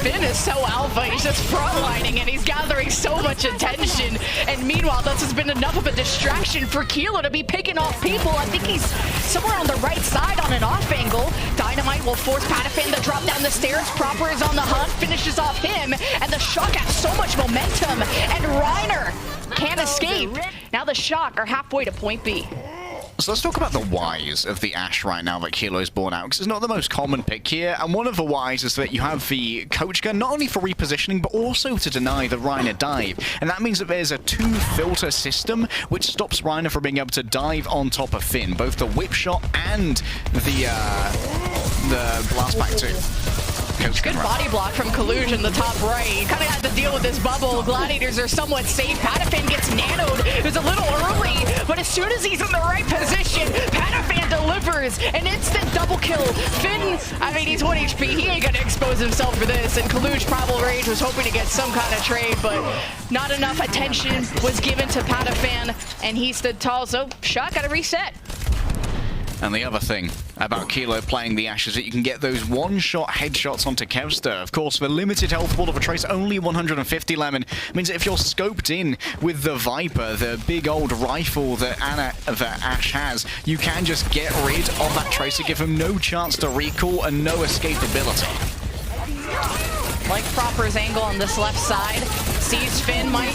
Finn is so alpha, he's just frontlining and he's gathering so much attention. And meanwhile, this has been enough of a distraction for Kilo to be picking off people. I think he's somewhere on the right side on an off angle. Dynamite will force Patafin to drop down the stairs. Proper is on the hunt, finishes off him. And the Shock has so much momentum. And Reiner can't escape. Now the Shock are halfway to point B. So let's talk about the whys of the Ashe right now that Kilo's born out, because it's not the most common pick here, and one of the whys is that you have the coach gun, not only for repositioning, but also to deny the Reiner dive, and that means that there's a 2-filter system, which stops Reiner from being able to dive on top of Finn, both the whip shot and the blast back too. Good body block from Kaluge in the top right. He kind of had to deal with this bubble. Gladiators are somewhat safe. Patafin gets nanoed. It was a little early, but as soon as he's in the right position, Patafin delivers an instant double kill. Finn, I mean, he's 1 HP. He ain't gonna expose himself for this. And Kaluge Primal Rage was hoping to get some kind of trade, but not enough attention was given to Patafin, and he stood tall. So Shock got to reset. And the other thing about Kilo playing the Ashe is that you can get those one-shot headshots onto Kevster. Of course, the limited health pool of a Trace, only 150 Lemon, means that if you're scoped in with the Viper, the big old rifle that Ashe has, you can just get rid of that Tracer, give him no chance to recall and no escapability. Like Proper's angle on this left side. Sees Finn might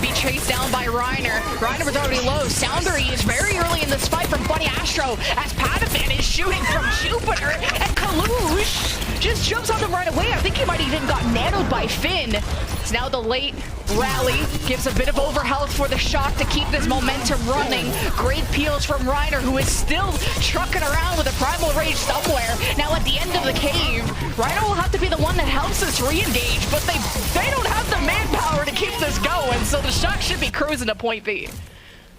be chased down by Reiner. Reiner was already low. Soundberry is very early in this fight from Buddy Astro as Patafin is shooting from Jupiter. And Kaluge just jumps on him right away. I think he might even got nanoed by Finn. It's now the late rally. Gives a bit of overhealth for the Shock to keep this momentum running. Great peels from Reiner, who is still trucking around with a Primal Rage somewhere. Now at the end of the cave, Reiner will have to be the one that helps us re-engage, but they don't have the manpower to keep this going, so the Shock should be cruising to point B.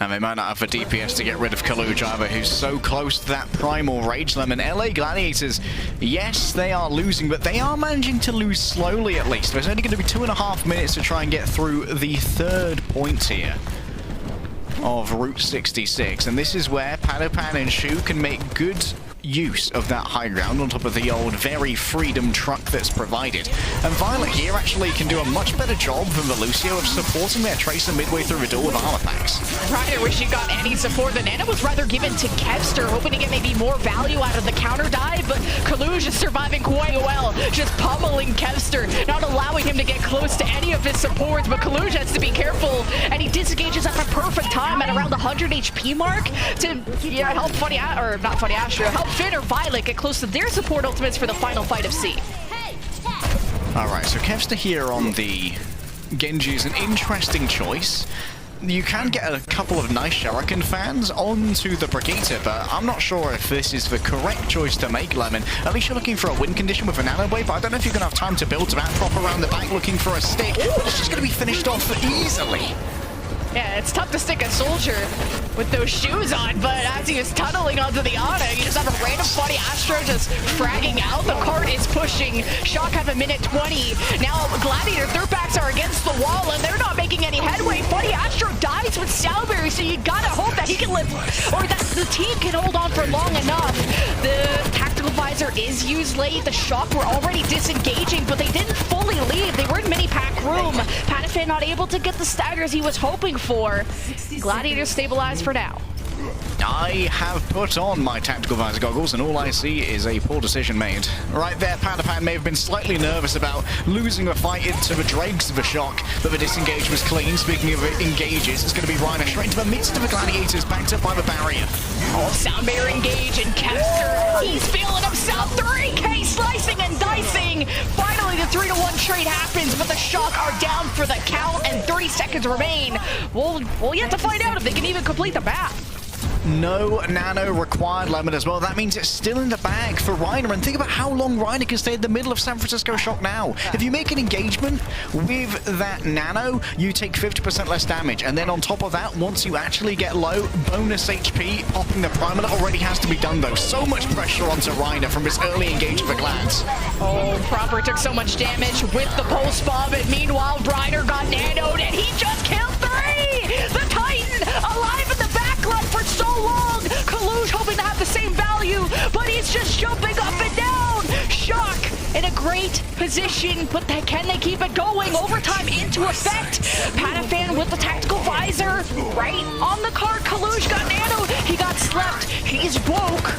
And they might not have the DPS to get rid of Kaluge either, who's so close to that Primal Rage Lemon. LA Gladiators, yes, they are losing, but they are managing to lose slowly at least. There's only going to be 2.5 minutes to try and get through the third point here of Route 66. And this is where Padapan and Shu can make good use of that high ground on top of the old very freedom truck that's provided. And Violet here actually can do a much better job than the Lucio of supporting their Tracer midway through the door with armor packs. Ryder wish he got any support. The Nana was rather given to Kevster, hoping to get maybe more value out of the counter dive, but Kaluge is surviving quite well, just pummeling Kevster, not allowing him to get close to any of his supports, but Kaluge has to be careful, and he disengages at the perfect time at around the 100 HP mark to help help Finn or Violet get close to their support ultimates for the final fight of C. Alright, so Kevster here on the Genji is an interesting choice. You can get a couple of nice Shuriken fans onto the Brigitte, but I'm not sure if this is the correct choice to make, Lemon. At least you're looking for a win condition with a Nano Blade, but I don't know if you're going to have time to build to that. Proper around the back looking for a stick. It's just going to be finished off easily. Yeah, it's tough to stick a soldier with those shoes on, but as he is tunneling onto the auto, you just have a random Buddy Astro just fragging out. The cart is pushing. Shock have a minute 20. Now Gladiators, their backs are against the wall, and they're not making any headway. Buddy Astro dies with Soundberry, so you gotta hope that he can live, or that the team can hold on for long enough. The tactical visor is used late. The Shock were already disengaging, but they didn't fully leave. They were in mini pack room. Patafin not able to get the staggers he was hoping for. Gladiators stabilized for now. I have put on my tactical visor goggles and all I see is a poor decision made. Right there, Padapan may have been slightly nervous about losing a fight into the dregs of a shock, but the disengage was clean. Speaking of engages, it's going to be Reiner straight into the midst of the Gladiators, backed up by the barrier. Oh, Soundbear engage and Kester, he's feeling himself. 3K slicing and dicing. Finally, the 3-to-1 trade happens, but the Shock are down for the count and 30 seconds remain. We'll yet to find out if they can even complete the map. No nano required, Lemon, as well. That means it's still in the bag for Reiner. And think about how long Reiner can stay in the middle of San Francisco Shock now. If you make an engagement with that nano, you take 50% less damage. And then on top of that, once you actually get low, bonus HP, popping the primal already has to be done, though. So much pressure onto Reiner from his early engage for Glads. Oh, Proper took so much damage with the pulse bomb. And meanwhile, Reiner got nanoed, and he just killed 3! The Titan alive in the backline for so long. Kalush hoping to have the same value, but he's just jumping up and down. Shock in a great position, but can they keep it going? Overtime into effect. Patafan with the tactical visor right on the card. Kalush got nanoed. He got slept. He's woke,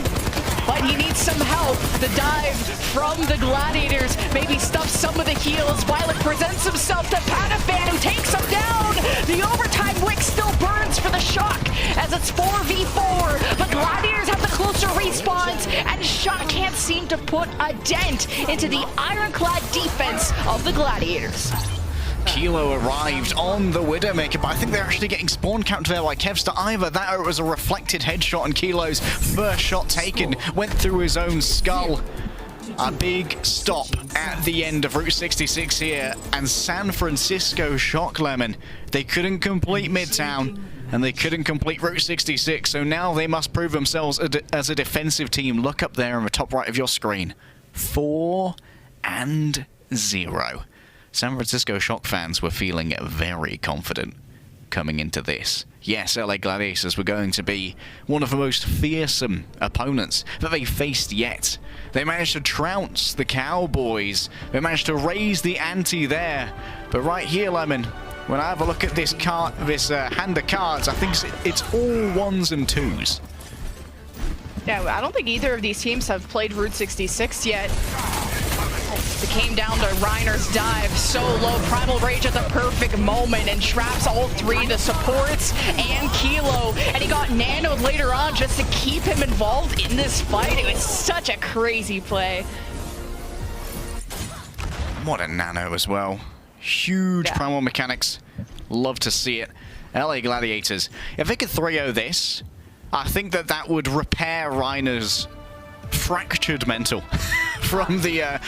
but he needs some help. The dive from the Gladiators maybe stuffs some of the heals. Violet presents himself to Patafan, who takes him down. The overtime wick still burns for the Shock as it's 4v4. The Gladiators have the closer respawns, and Shock can't seem to put a dent into the ironclad defense of the Gladiators. Kilo arrived on the Widowmaker, but I think they're actually getting spawn capped there by Kevster. Either that or it was a reflected headshot, and Kilo's first shot taken went through his own skull. A big stop at the end of Route 66 here, and San Francisco Shock, Lemon. They couldn't complete Midtown, and they couldn't complete Route 66, so now they must prove themselves as a defensive team. Look up there on the top right of your screen. 4-0. San Francisco Shock fans were feeling very confident coming into this. Yes, LA Gladiators were going to be one of the most fearsome opponents that they faced yet. They managed to trounce the Cowboys. They managed to raise the ante there. But right here, Lemon, when I have a look at this hand of cards, I think it's all 1s and 2s. Yeah, I don't think either of these teams have played Route 66 yet. It came down to Reiner's dive so low. Primal Rage at the perfect moment and traps all 3, the supports and Kilo. And he got nanoed later on just to keep him involved in this fight. It was such a crazy play. What a nano as well. Huge primal mechanics. Love to see it. LA Gladiators. If they could 3-0 this, I think that would repair Reiner's fractured mental from the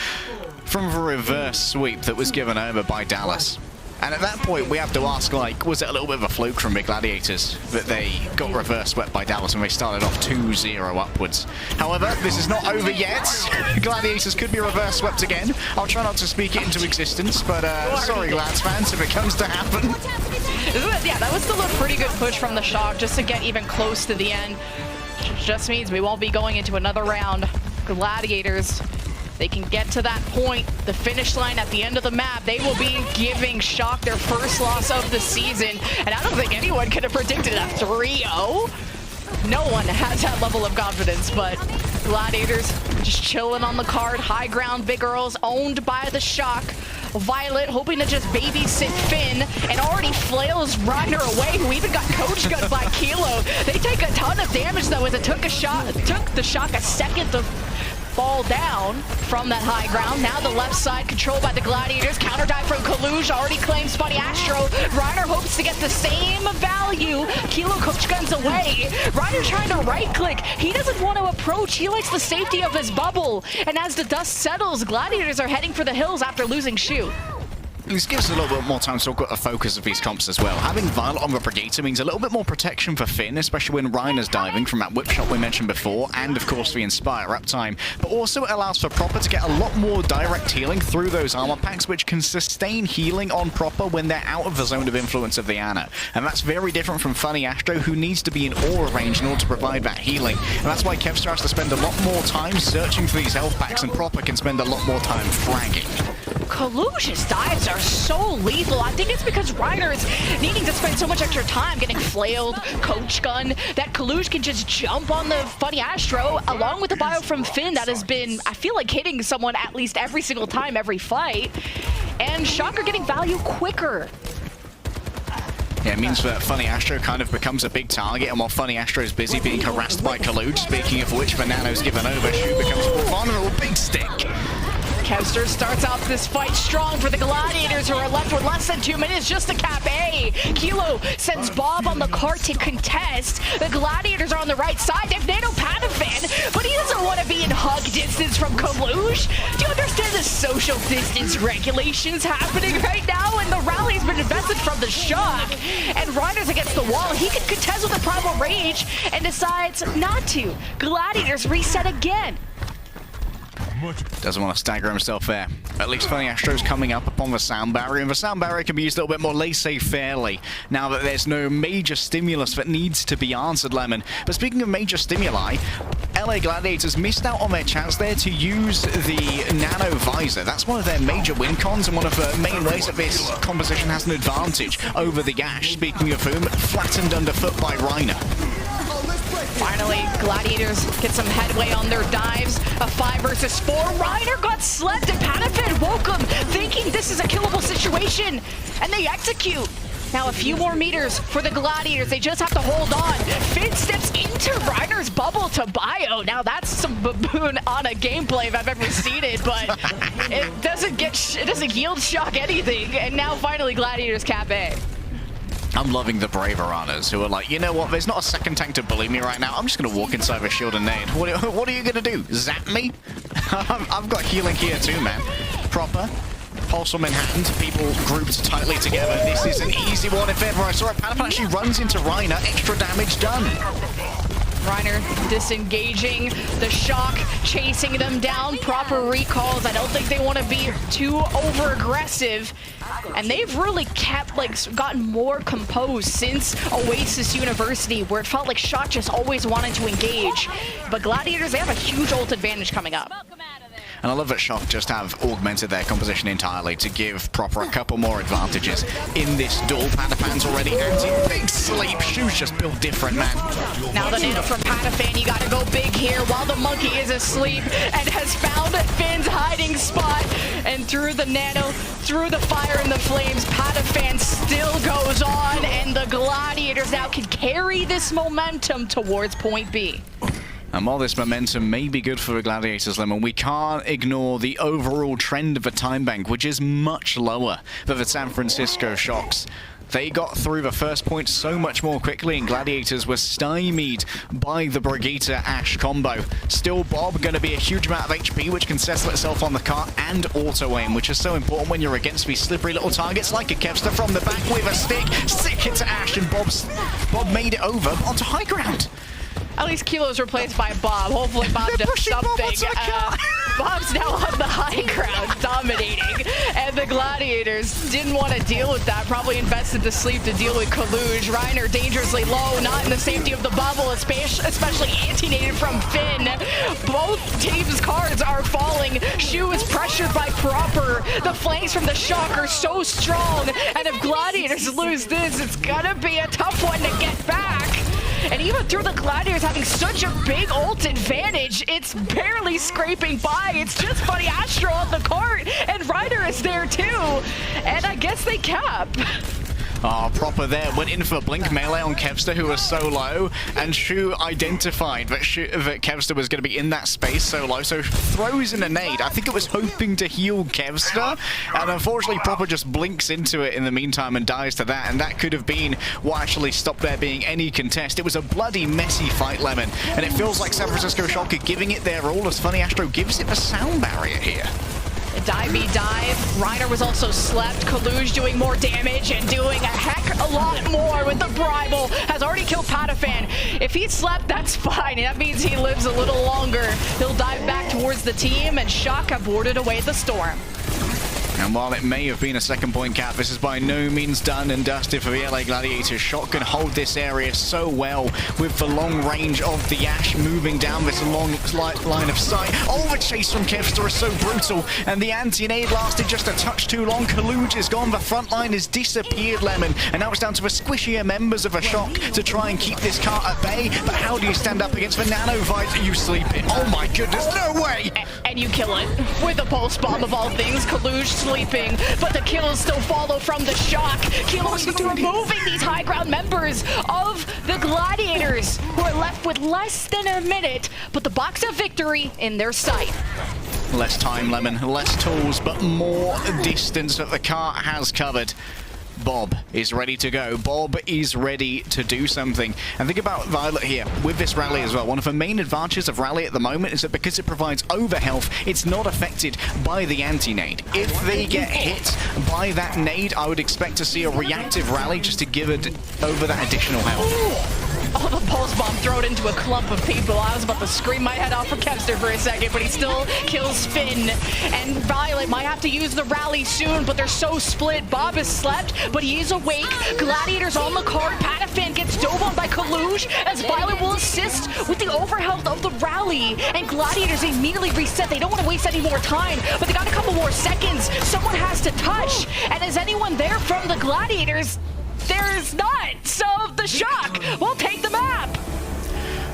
reverse sweep that was given over by Dallas. And at that point, we have to ask, like, was it a little bit of a fluke from the Gladiators that they got reverse swept by Dallas and they started off 2-0 upwards? However, this is not over yet. Gladiators could be reverse swept again. I'll try not to speak it into existence, but sorry, Glads fans, if it comes to happen. Yeah, that was still a pretty good push from the Shock just to get even close to the end. Just means we won't be going into another round. Gladiators, they can get to that point, the finish line at the end of the map. They will be giving Shock their first loss of the season. And I don't think anyone could have predicted a 3-0. No one has that level of confidence, but Gladiators just chilling on the card. High ground, Big Earls owned by the Shock. Violet hoping to just babysit Finn and already flails Reiner away, who even got coach gunned by Kilo. They take a ton of damage though, as it took the Shock a second to fall down from that high ground. Now the left side controlled by the Gladiators. Counter dive from Kalush, already claims Funny Astro. Reiner hopes to get the same value. Kilo coach guns away. Reiner trying to right click. He doesn't want to approach. He likes the safety of his bubble. And as the dust settles, Gladiators are heading for the hills after losing Shu. This gives us a little bit more time to talk about the focus of these comps as well. Having Violet on the Brigator means a little bit more protection for Finn, especially when Reiner's diving from that whip shot we mentioned before, and of course the Inspire uptime. But also it allows for Proper to get a lot more direct healing through those armor packs, which can sustain healing on Proper when they're out of the zone of influence of the Ana. And that's very different from Funny Astro, who needs to be in aura range in order to provide that healing. And that's why Kevster has to spend a lot more time searching for these health packs, and Proper can spend a lot more time fragging. Kalush's dives are so lethal. I think it's because Reiner is needing to spend so much extra time getting flailed, coach gun, that Kalush can just jump on the Funny Astro, along with the bio from Finn that has been, I feel like, hitting someone at least every single time, every fight. And Shocker getting value quicker. Yeah, it means that Funny Astro kind of becomes a big target, and while Funny Astro is busy being harassed by Kalush, speaking of which, Banano's given over, Shu becomes more vulnerable. Big stick. Kevster starts off this fight strong for the Gladiators, who are left with less than 2 minutes just to cap A. Kilo sends Bob on the cart to contest. The Gladiators are on the right side. They have Nano Panafan, but he doesn't want to be in hug distance from Kalush. Do you understand the social distance regulations happening right now? And the rally's been invested from the shock. And Reiner's against the wall. He can contest with a Primal Rage and decides not to. Gladiators reset again. Doesn't want to stagger himself there. At least Funny Astro's coming up upon the sound barrier, and the sound barrier can be used a little bit more laissez-fairely now that there's no major stimulus that needs to be answered, Lemon. But speaking of major stimuli, LA Gladiators missed out on their chance there to use the Nano Visor. That's one of their major win cons and one of the main ways that this composition has an advantage over the Gash. Speaking of whom, flattened underfoot by Reiner. Finally, Gladiators get some headway on their dives. A 5 versus 4. Reiner got slept and Panafan woke him, thinking this is a killable situation, and they execute. Now a few more meters for the Gladiators. They just have to hold on. Finn steps into Reiner's bubble to bio. Now that's some baboon on a gameplay if I've ever seen it, but it doesn't yield shock anything. And now finally Gladiators cap A. I'm loving the Braveranas who are like, you know what, there's not a second tank to bully me right now. I'm just going to walk inside the shield and nade. What are you going to do? Zap me? I've got healing here too, man. Proper. Pulsum in hand, people grouped tightly together. This is an easy one if ever I saw it. Panafan actually runs into Reiner. Extra damage done. Reiner disengaging, the shock chasing them down, proper recalls. I don't think they want to be too over aggressive, and they've really kept, gotten more composed since Oasis University, where it felt like Shock just always wanted to engage. But Gladiators, they have a huge ult advantage coming up. And I love that Shock just have augmented their composition entirely to give Proper a couple more advantages in this duel. Panafan's already anti-big sleep. Shu's just built different, man. Now the nano from Panafan, you gotta go big here while the monkey is asleep and has found Finn's hiding spot. And through the nano, through the fire and the flames, Panafan still goes on, and the Gladiators now can carry this momentum towards point B. And while this momentum may be good for the Gladiators, Lemon, we can't ignore the overall trend of the time bank, which is much lower than the San Francisco Shocks. They got through the first point so much more quickly, and Gladiators were stymied by the Brigitte-Ash combo. Still, Bob going to be a huge amount of HP, which can settle itself on the cart, and auto-aim, which is so important when you're against these slippery little targets like a Kevster from the back with a stick. Sick hit to Ash, and Bob made it over onto high ground. At least Kilo's replaced by Bob. Hopefully Bob does something. Bob's now on the high ground, dominating. And the Gladiators didn't want to deal with that. Probably invested the sleep to deal with Kalush. Reiner dangerously low, not in the safety of the bubble, especially anti-nated from Finn. Both teams' cards are falling. Shu is pressured by Proper. The flanks from the Shock are so strong. And if Gladiators lose this, it's gonna be a tough one to get back. And even through the Gladiators having such a big ult advantage, it's barely scraping by. It's just Funny Astro on the court, and Reiner is there too. And I guess they cap. Oh, Proper there. Went in for a blink melee on Kevster, who was so low, and Shu identified that Kevster was going to be in that space so low, so throws in a nade. I think it was hoping to heal Kevster, and unfortunately Proper just blinks into it in the meantime and dies to that, and that could have been what actually stopped there being any contest. It was a bloody messy fight, Lemon, and it feels like San Francisco Shock are giving it their all as Funny Astro gives it the sound barrier here. Dive. Reiner was also slept. Kalush doing more damage and doing a heck a lot more with the Bridal. Has already killed Panafan. If he slept, that's fine. That means he lives a little longer. He'll dive back towards the team, and Shock have warded away the storm. And while it may have been a second point cap, this is by no means done and dusted for the LA Gladiators. Shock can hold this area so well with the long range of the Ash moving down this long line of sight. Oh, the chase from Kevster is so brutal, and the anti-nade lasted just a touch too long. Kaluj is gone, the front line has disappeared, Lemon, and now it's down to the squishier members of a Shock to try and keep this cart at bay. But how do you stand up against the Nanovites? You sleep it. Oh my goodness, no way! And you kill it with a pulse bomb of all things. Kaluj sleeping, but the kills still follow from the Shock. Kilo is removing these high ground members of the Gladiators, who are left with less than a minute, but the box of victory in their sight. Less time, Lemon, less tools, but more distance that the cart has covered. Bob is ready to go. Bob is ready to do something. And think about Violet here with this rally as well. One of the main advantages of rally at the moment is that because it provides overhealth, it's not affected by the anti-nade. If they get hit by that nade, I would expect to see a reactive rally just to give it over that additional health. Oh, the pulse bomb thrown into a clump of people. I was about to scream my head off for Kevster for a second, but he still kills Finn. And Violet might have to use the rally soon, but they're so split. Bob has slept, but he is awake. Gladiators on the card. Patafan gets dove on by Kaluj, as Violet will assist with the overhealth of the rally. And Gladiators immediately reset. They don't want to waste any more time, but they got a couple more seconds. Someone has to touch. And is anyone there from the Gladiators? There is not, so the Shock will take the map.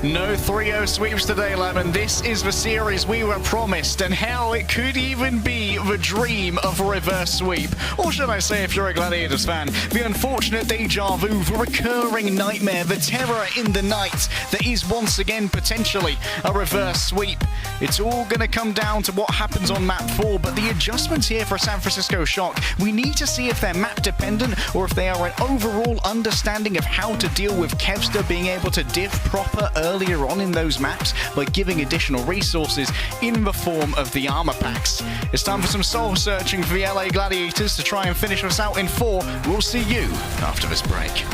No 3-0 sweeps today, Lemon. This is the series we were promised, and hell, it could even be the dream of a reverse sweep. Or should I say, if you're a Gladiators fan, the unfortunate deja vu, the recurring nightmare, the terror in the night that is once again potentially a reverse sweep. It's all going to come down to what happens on map 4, but the adjustments here for San Francisco Shock, we need to see if they're map dependent or if they are an overall understanding of how to deal with Kevster being able to div proper earlier on in those maps by giving additional resources in the form of the armor packs. It's time for some soul searching for the LA Gladiators to try and finish us out in 4. We'll see you after this break.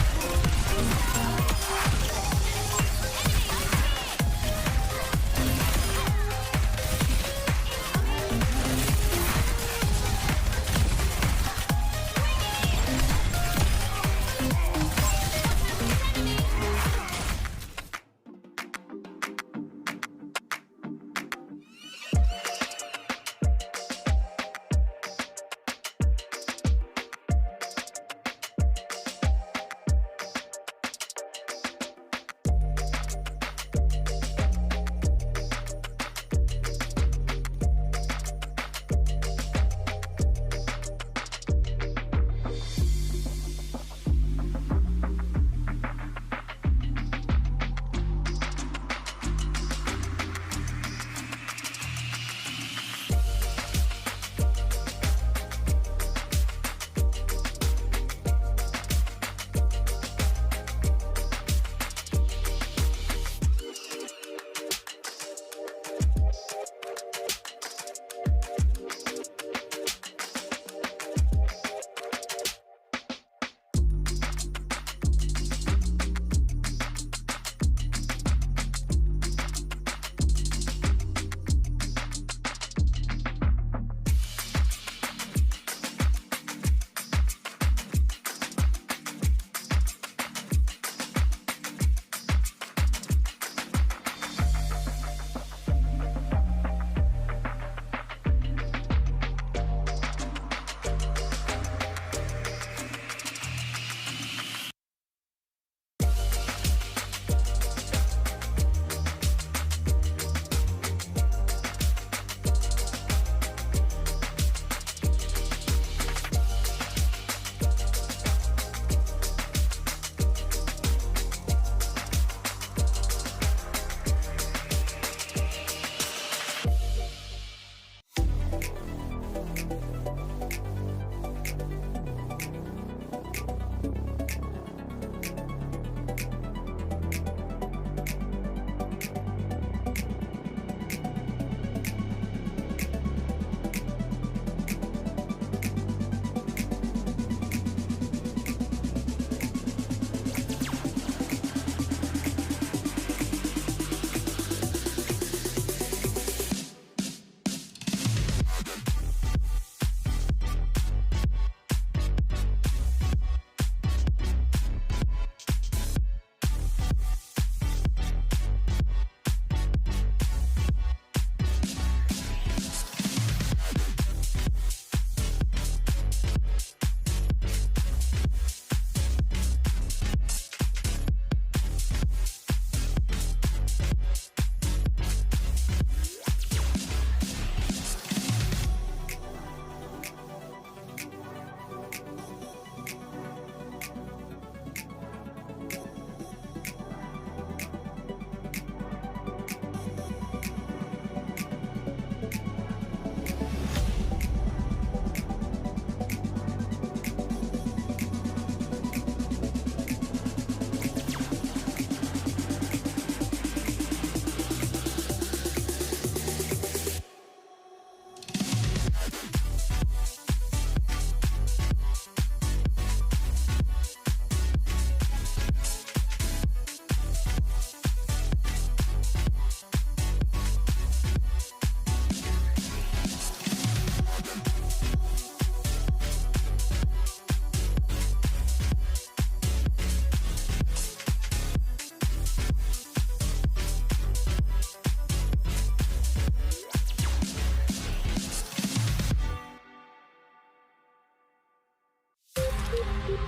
Overwatch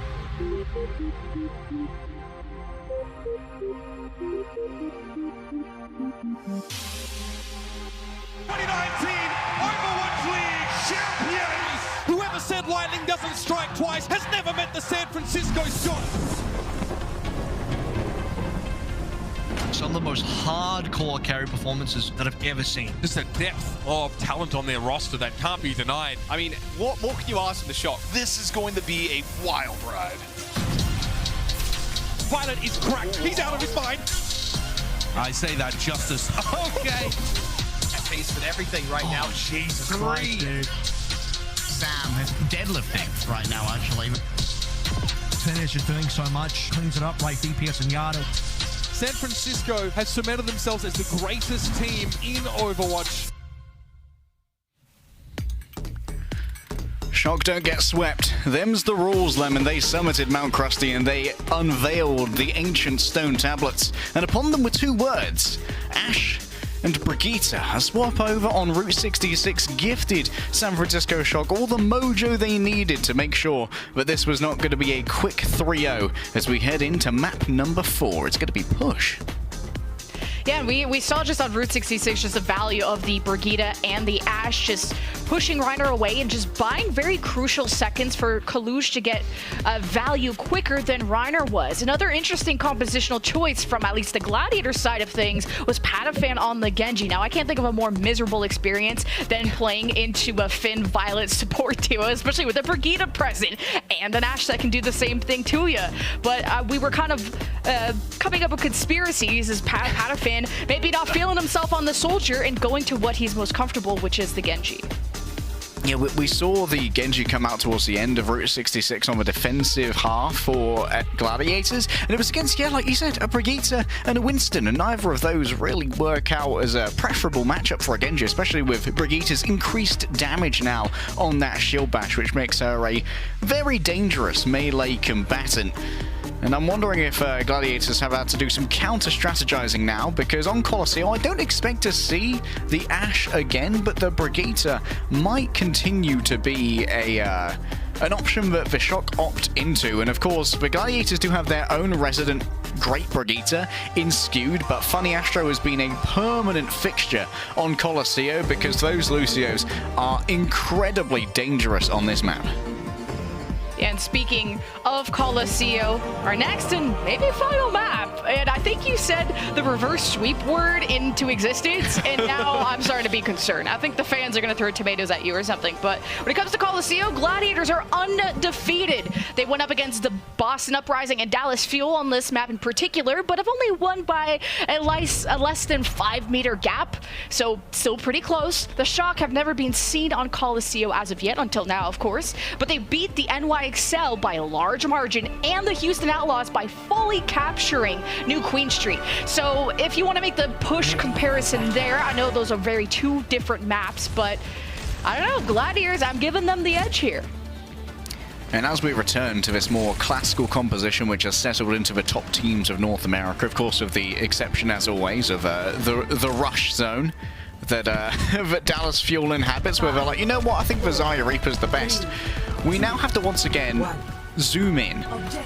League champions! Whoever said lightning doesn't strike twice has never met the San Francisco shot. Some of the most hardcore carry performances that I've ever seen. Just a depth of talent on their roster that can't be denied. I mean, what more can you ask from the Shock? This is going to be a wild ride. Violet is cracked. He's out of his mind. I say that justice. Okay. At pace with everything right now. Jesus Christ, dude. Sam is deadlifting right now, actually. Finish is doing so much. Cleans it up like DPS and Yardo. San Francisco has cemented themselves as the greatest team in Overwatch. Shock don't get swept. Them's the rules, Lemon. They summited Mount Krusty and they unveiled the ancient stone tablets. And upon them were two words, Ash and Brigitte. A swap over on Route 66 gifted San Francisco Shock all the mojo they needed to make sure that this was not going to be a quick 3-0 as we head into map number 4. It's going to be Push. Yeah, and we saw just on Route 66 just the value of the Brigitte and the Ashe just pushing Reiner away and just buying very crucial seconds for Kalush to get value quicker than Reiner was. Another interesting compositional choice from at least the Gladiator side of things was Patafan on the Genji. Now, I can't think of a more miserable experience than playing into a Finn Violet support duo, especially with a Brigitte present and an Ashe that can do the same thing to you. But we were kind of coming up with conspiracies as Patafan maybe not feeling himself on the Soldier and going to what he's most comfortable, which is the Genji. Yeah, we saw the Genji come out towards the end of Route 66 on the defensive half for Gladiators, and it was against, yeah, like you said, a Brigitte and a Winston, and neither of those really work out as a preferable matchup for a Genji, especially with Brigitte's increased damage now on that shield bash, which makes her a very dangerous melee combatant. And I'm wondering if Gladiators have had to do some counter-strategizing now, because on Colosseo, I don't expect to see the Ashe again, but the Brigitte might continue to be an option that the Shock opt into. And of course, the Gladiators do have their own resident great Brigitte in Skewed, but Funny Astro has been a permanent fixture on Colosseo because those Lucios are incredibly dangerous on this map. And speaking of Colosseo, our next and maybe final map, and I think you said the reverse sweep word into existence, and now I'm starting to be concerned. I think the fans are going to throw tomatoes at you or something, but when it comes to Colosseo, Gladiators are undefeated. They went up against the Boston Uprising and Dallas Fuel on this map in particular, but have only won by a less than 5-meter gap, so still pretty close. The Shock have never been seen on Colosseo as of yet, until now, of course, but they beat the NYXL by a large margin and the Houston Outlaws by fully capturing New Queen Street. So if you want to make the Push comparison there, I know those are two different maps, but I don't know, Gladiators, I'm giving them the edge here. And as we return to this more classical composition, which has settled into the top teams of North America, of course, with the exception, as always, of the Rush Zone that, that Dallas Fuel inhabits, where they're like, you know what, I think the Xayah Reaper's the best. We now have to once again zoom in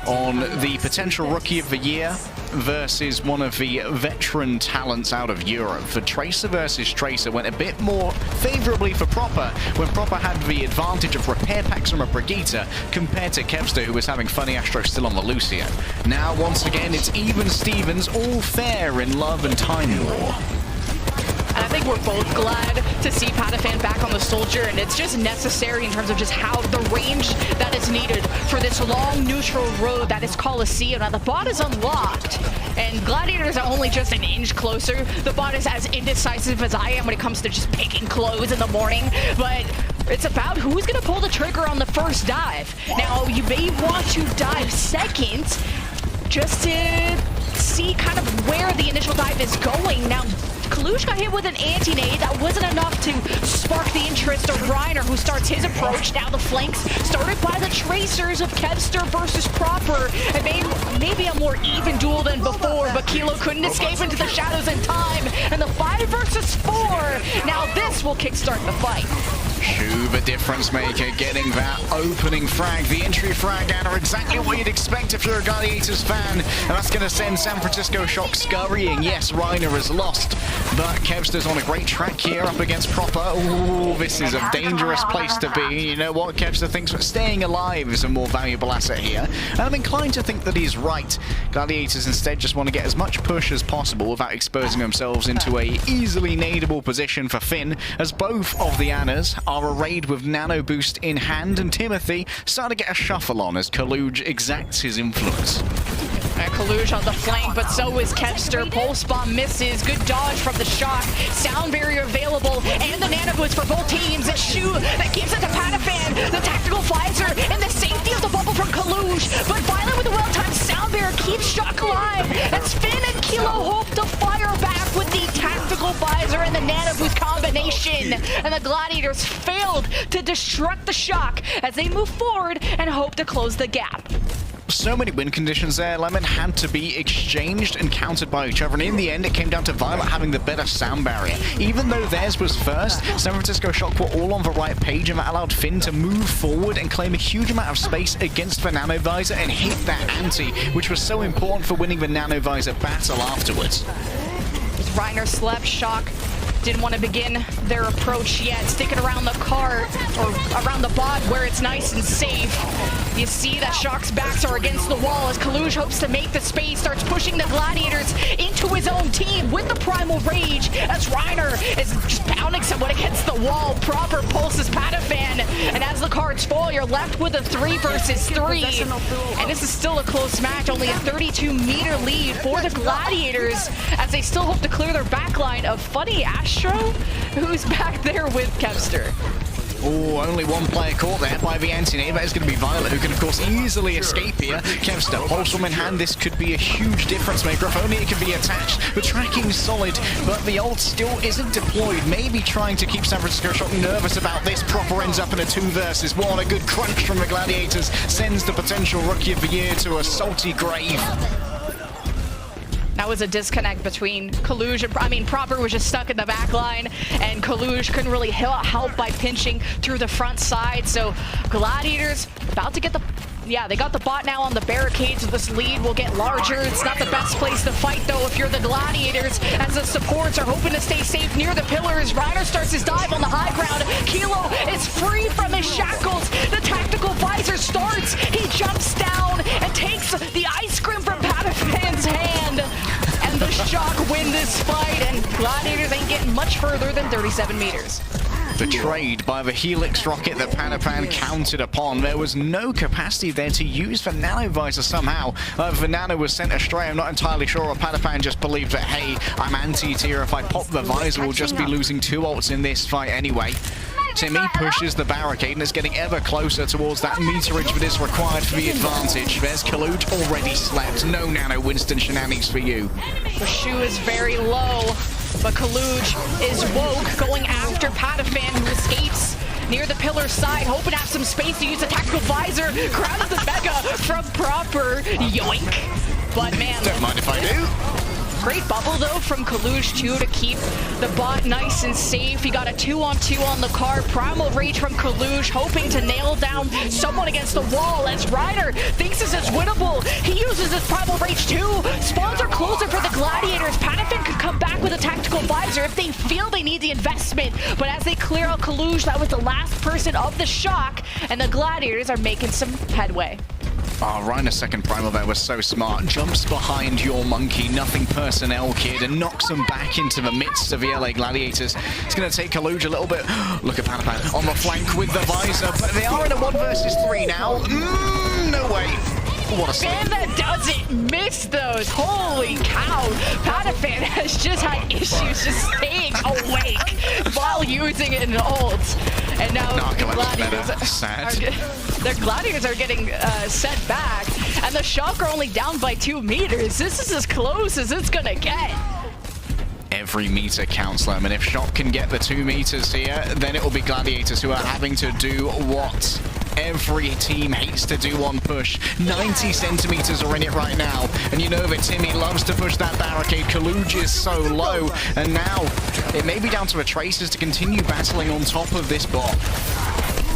on the potential Rookie of the Year versus one of the veteran talents out of Europe. For Tracer versus Tracer went a bit more favorably for Proper when Proper had the advantage of repair packs from a Brigitte compared to Kevster, who was having Funny Astro still on the Lucio. Now, once again, it's even Stevens, all fair in Love and Time War. And I think we're both glad to see Patafan back on the Soldier, and it's just necessary in terms of just how the range that is needed for this long neutral road that is Colosseo. Now the bot is unlocked, and Gladiators are only just an inch closer. The bot is as indecisive as I am when it comes to just picking clothes in the morning, but it's about who's going to pull the trigger on the first dive. Now, you may want to dive second just to see kind of where the initial dive is going. Now, Kalush got hit with an anti-nade. That wasn't enough to spark the interest of Reiner, who starts his approach. Now the flanks started by the Tracers of Kevster versus Proper. And maybe a more even duel than before, but Kilo couldn't escape into the shadows in time. And the 5 versus 4. Now this will kickstart the fight. Shu, the difference maker, getting that opening frag, the entry frag, and are exactly what you'd expect if you're a Gladiators fan. And that's going to send San Francisco Shock scurrying. Yes, Reiner is lost, but Kevster's on a great track here up against Proper. Ooh, this is a dangerous place to be. You know what? Kevster thinks that staying alive is a more valuable asset here. And I'm inclined to think that he's right. Gladiators instead just want to get as much push as possible without exposing themselves into a easily nadeable position for Finn, as both of the Annas are arrayed with nano boost in hand, and Timothy starting to get a shuffle on as Kaluj exacts his influence. Kaluj on the flank, but so is Kevster. Pulse bomb misses. Good dodge from the Shock. Sound barrier available, and the nano boost for both teams. A Shu that gives it to Patafan. The tactical visor and the safety of the bubble from Kaluj. But Violet with the well-timed sound barrier keeps Shock alive as Finn and Kilo hope to fire back with the tactical visor and the nano boost combination. And the Gladiators failed to destruct the Shock as they move forward and hope to close the gap. So many win conditions there. Lemon had to be exchanged and countered by each other, and in the end it came down to Violet having the better sound barrier. Even though theirs was first, San Francisco Shock were all on the right page, and that allowed Finn to move forward and claim a huge amount of space against the Nano Visor and hit that ante, which was so important for winning the Nano Visor battle afterwards. Reiner slept. Shock didn't want to begin their approach yet, sticking around the cart or around the bot where it's nice and safe. You see that Shock's backs are against the wall as Kaluj hopes to make the space, starts pushing the Gladiators into his own team with the Primal Rage as Reiner is just pounding someone against the wall. Proper pulses Patafan, and as the cards fall, you're left with a 3 versus 3. And this is still a close match, only a 32-meter lead for the Gladiators as they still hope to clear their backline of Funny Astro, who's back there with Kevster. Oh, only one player caught there by the anti-nade. That is going to be Violet, who can, of course, easily escape here. Kevster, pulse in hand. This could be a huge difference maker. If only it can be attached. The tracking's solid, but the ult still isn't deployed. Maybe trying to keep San Francisco Shock nervous about this. Proper ends up in a 2 versus 1. A good crunch from the Gladiators sends the potential Rookie of the Year to a salty grave. That was a disconnect between Kaluj and, Proper was just stuck in the back line, and Kaluj couldn't really help by pinching through the front side. So Gladiators about to get the... Yeah, they got the bot now on the barricades. This lead will get larger. It's not the best place to fight, though, if you're the Gladiators, as the supports are hoping to stay safe near the pillars. Reiner starts his dive on the high ground. Kilo is free from his shackles. The tactical visor starts. He jumps down and takes the ice cream from Patafan's hand. And the Shock win this fight, and Gladiators ain't getting much further than 37 meters. Betrayed by the Helix rocket that Patapan counted upon. There was no capacity there to use the Nano Visor somehow. The Nano was sent astray. I'm not entirely sure, or Patapan just believed that, hey, I'm anti-tier. If I pop the Visor, we'll just be losing 2 ults in this fight anyway. Timmy pushes the barricade and is getting ever closer towards that meterage that is required for the advantage. There's Kaluj already slept. No Nano Winston shenanigans for you. The Shu is very low, but Kaluj is woke, going after Patafan, who escapes near the pillar side, hoping to have some space to use a tactical visor. Grabs the Mega from Proper. Yoink. But man, don't mind if I do. Great bubble, though, from Kaluj, too, to keep the bot nice and safe. He got a 2-on-2 on the card. Primal Rage from Kaluj, hoping to nail down someone against the wall as Reiner thinks this is winnable. He uses his Primal Rage, too. Spawns are closer for the Gladiators. Patafan could come back with a tactical visor if they feel they need the investment. But as they clear out Kaluj, that was the last person of the Shock, and the Gladiators are making some headway. Oh, Reiner's second primal there was so smart. Jumps behind your monkey, nothing personnel kid, and knocks him back into the midst of the LA Gladiators. It's going to take Kaluj a little bit. Look at Patapan on the flank with the visor, but they are in a 1 versus 3 now. No way. What a sleep. And that doesn't miss those. Holy cow. Patafan has just had issues just staying awake while using an ult. And now their Gladiators are getting set back, and the Shock are only down by 2 meters. This is as close as it's gonna get. Every meter counts, and if Shock can get the 2 meters here, then it will be Gladiators who are having to do what Every team hates to do one push. 90 centimeters are in it right now. And you know that Timmy loves to push that barricade. Kaluj is so low. And now it may be down to a Traces to continue battling on top of this bot.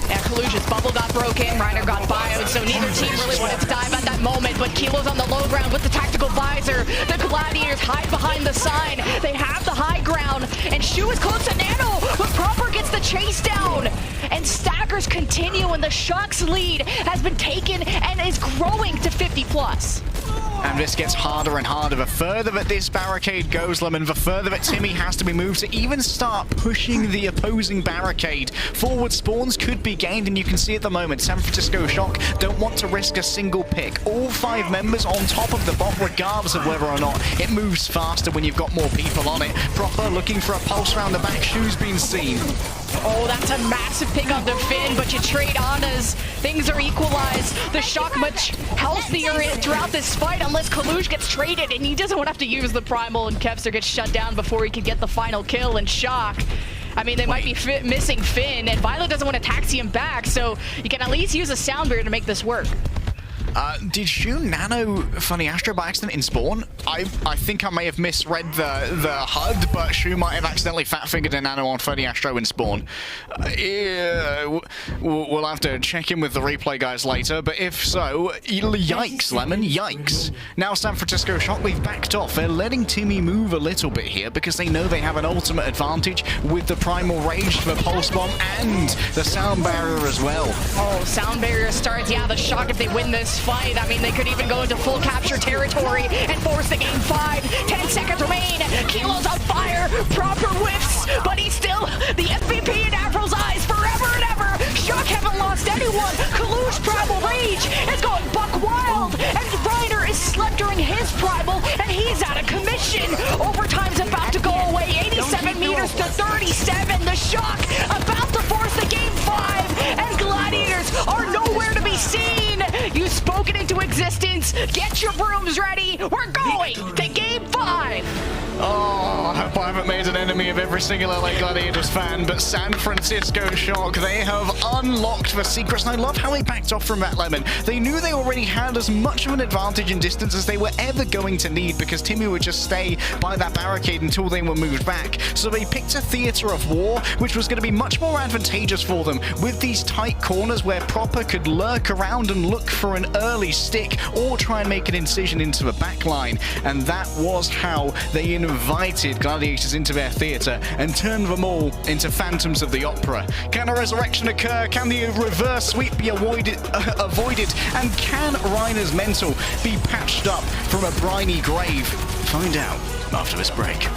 Yeah, Kaluja's bubble got broken, Reiner got bioed, so neither team really wanted to dive at that moment, but Kilo's on the low ground with the tactical visor. The Gladiators hide behind the sign. They have the high ground, and Shu is close to Nano, but Proper gets the chase down. And staggers continue, and the Shock's lead has been taken and is growing to 50+. And this gets harder and harder. The further that this barricade goes, Lemon, the further that Timmy has to be moved to even start pushing the opposing barricade. Forward spawns could be gained, and you can see at the moment, San Francisco Shock don't want to risk a single pick. All 5 members on top of the bot, regardless of whether or not it moves faster when you've got more people on it. Proper looking for a pulse around the back. Shu's been seen. Oh, that's a massive pick on the Finn, but you trade on as things are equalized. The Shock much healthier throughout this fight unless Kaluj gets traded, and he doesn't want to have to use the Primal, and Kevster gets shut down before he can get the final kill. And Shock, I mean, they might be missing Finn, and Violet doesn't want to taxi him back, so you can at least use a sound barrier to make this work. Did Shu nano Funny Astro by accident in spawn? I think I may have misread the HUD, but Shu might have accidentally fat-fingered a nano on Funny Astro in spawn. We'll have to check in with the replay guys later, but if so, yikes, Lemon, yikes. Now San Francisco Shock, they've backed off. They're letting Timmy move a little bit here because they know they have an ultimate advantage with the Primal Rage, the Pulse Bomb, and the Sound Barrier as well. Oh, Sound Barrier starts, yeah, the Shock, if they win this fight, I mean, they could even go into full capture territory and force the game 5. 10 seconds remain. Kilo's on fire. Proper whiffs, but he's still the MVP in Afro's eyes forever and ever. Shock haven't lost anyone. Kalu's Primal Rage is going buck wild, and Reiner is slept during his Primal, and he's out of commission. Overtime's about to go away. 87 meters to 37. The Shock about to force the game 5, and Gladiators are nowhere to be seen. You've spoken into existence. Get your brooms ready. We're going to game 5. Oh, I hope I haven't made an enemy of every single LA Gladiators fan, but San Francisco Shock, they have unlocked the secrets, and I love how they backed off from that, Lemon. They knew they already had as much of an advantage in distance as they were ever going to need because Timmy would just stay by that barricade until they were moved back. So they picked a theater of war, which was going to be much more advantageous for them with these tight corners where Proper could lurk around and look for an early stick or try and make an incision into the back line. And that was how they invited Gladiators into their theater and turned them all into Phantoms of the Opera. Can a resurrection occur? Can the reverse sweep be avoided? And can Reiner's mental be patched up from a briny grave? Find out after this break.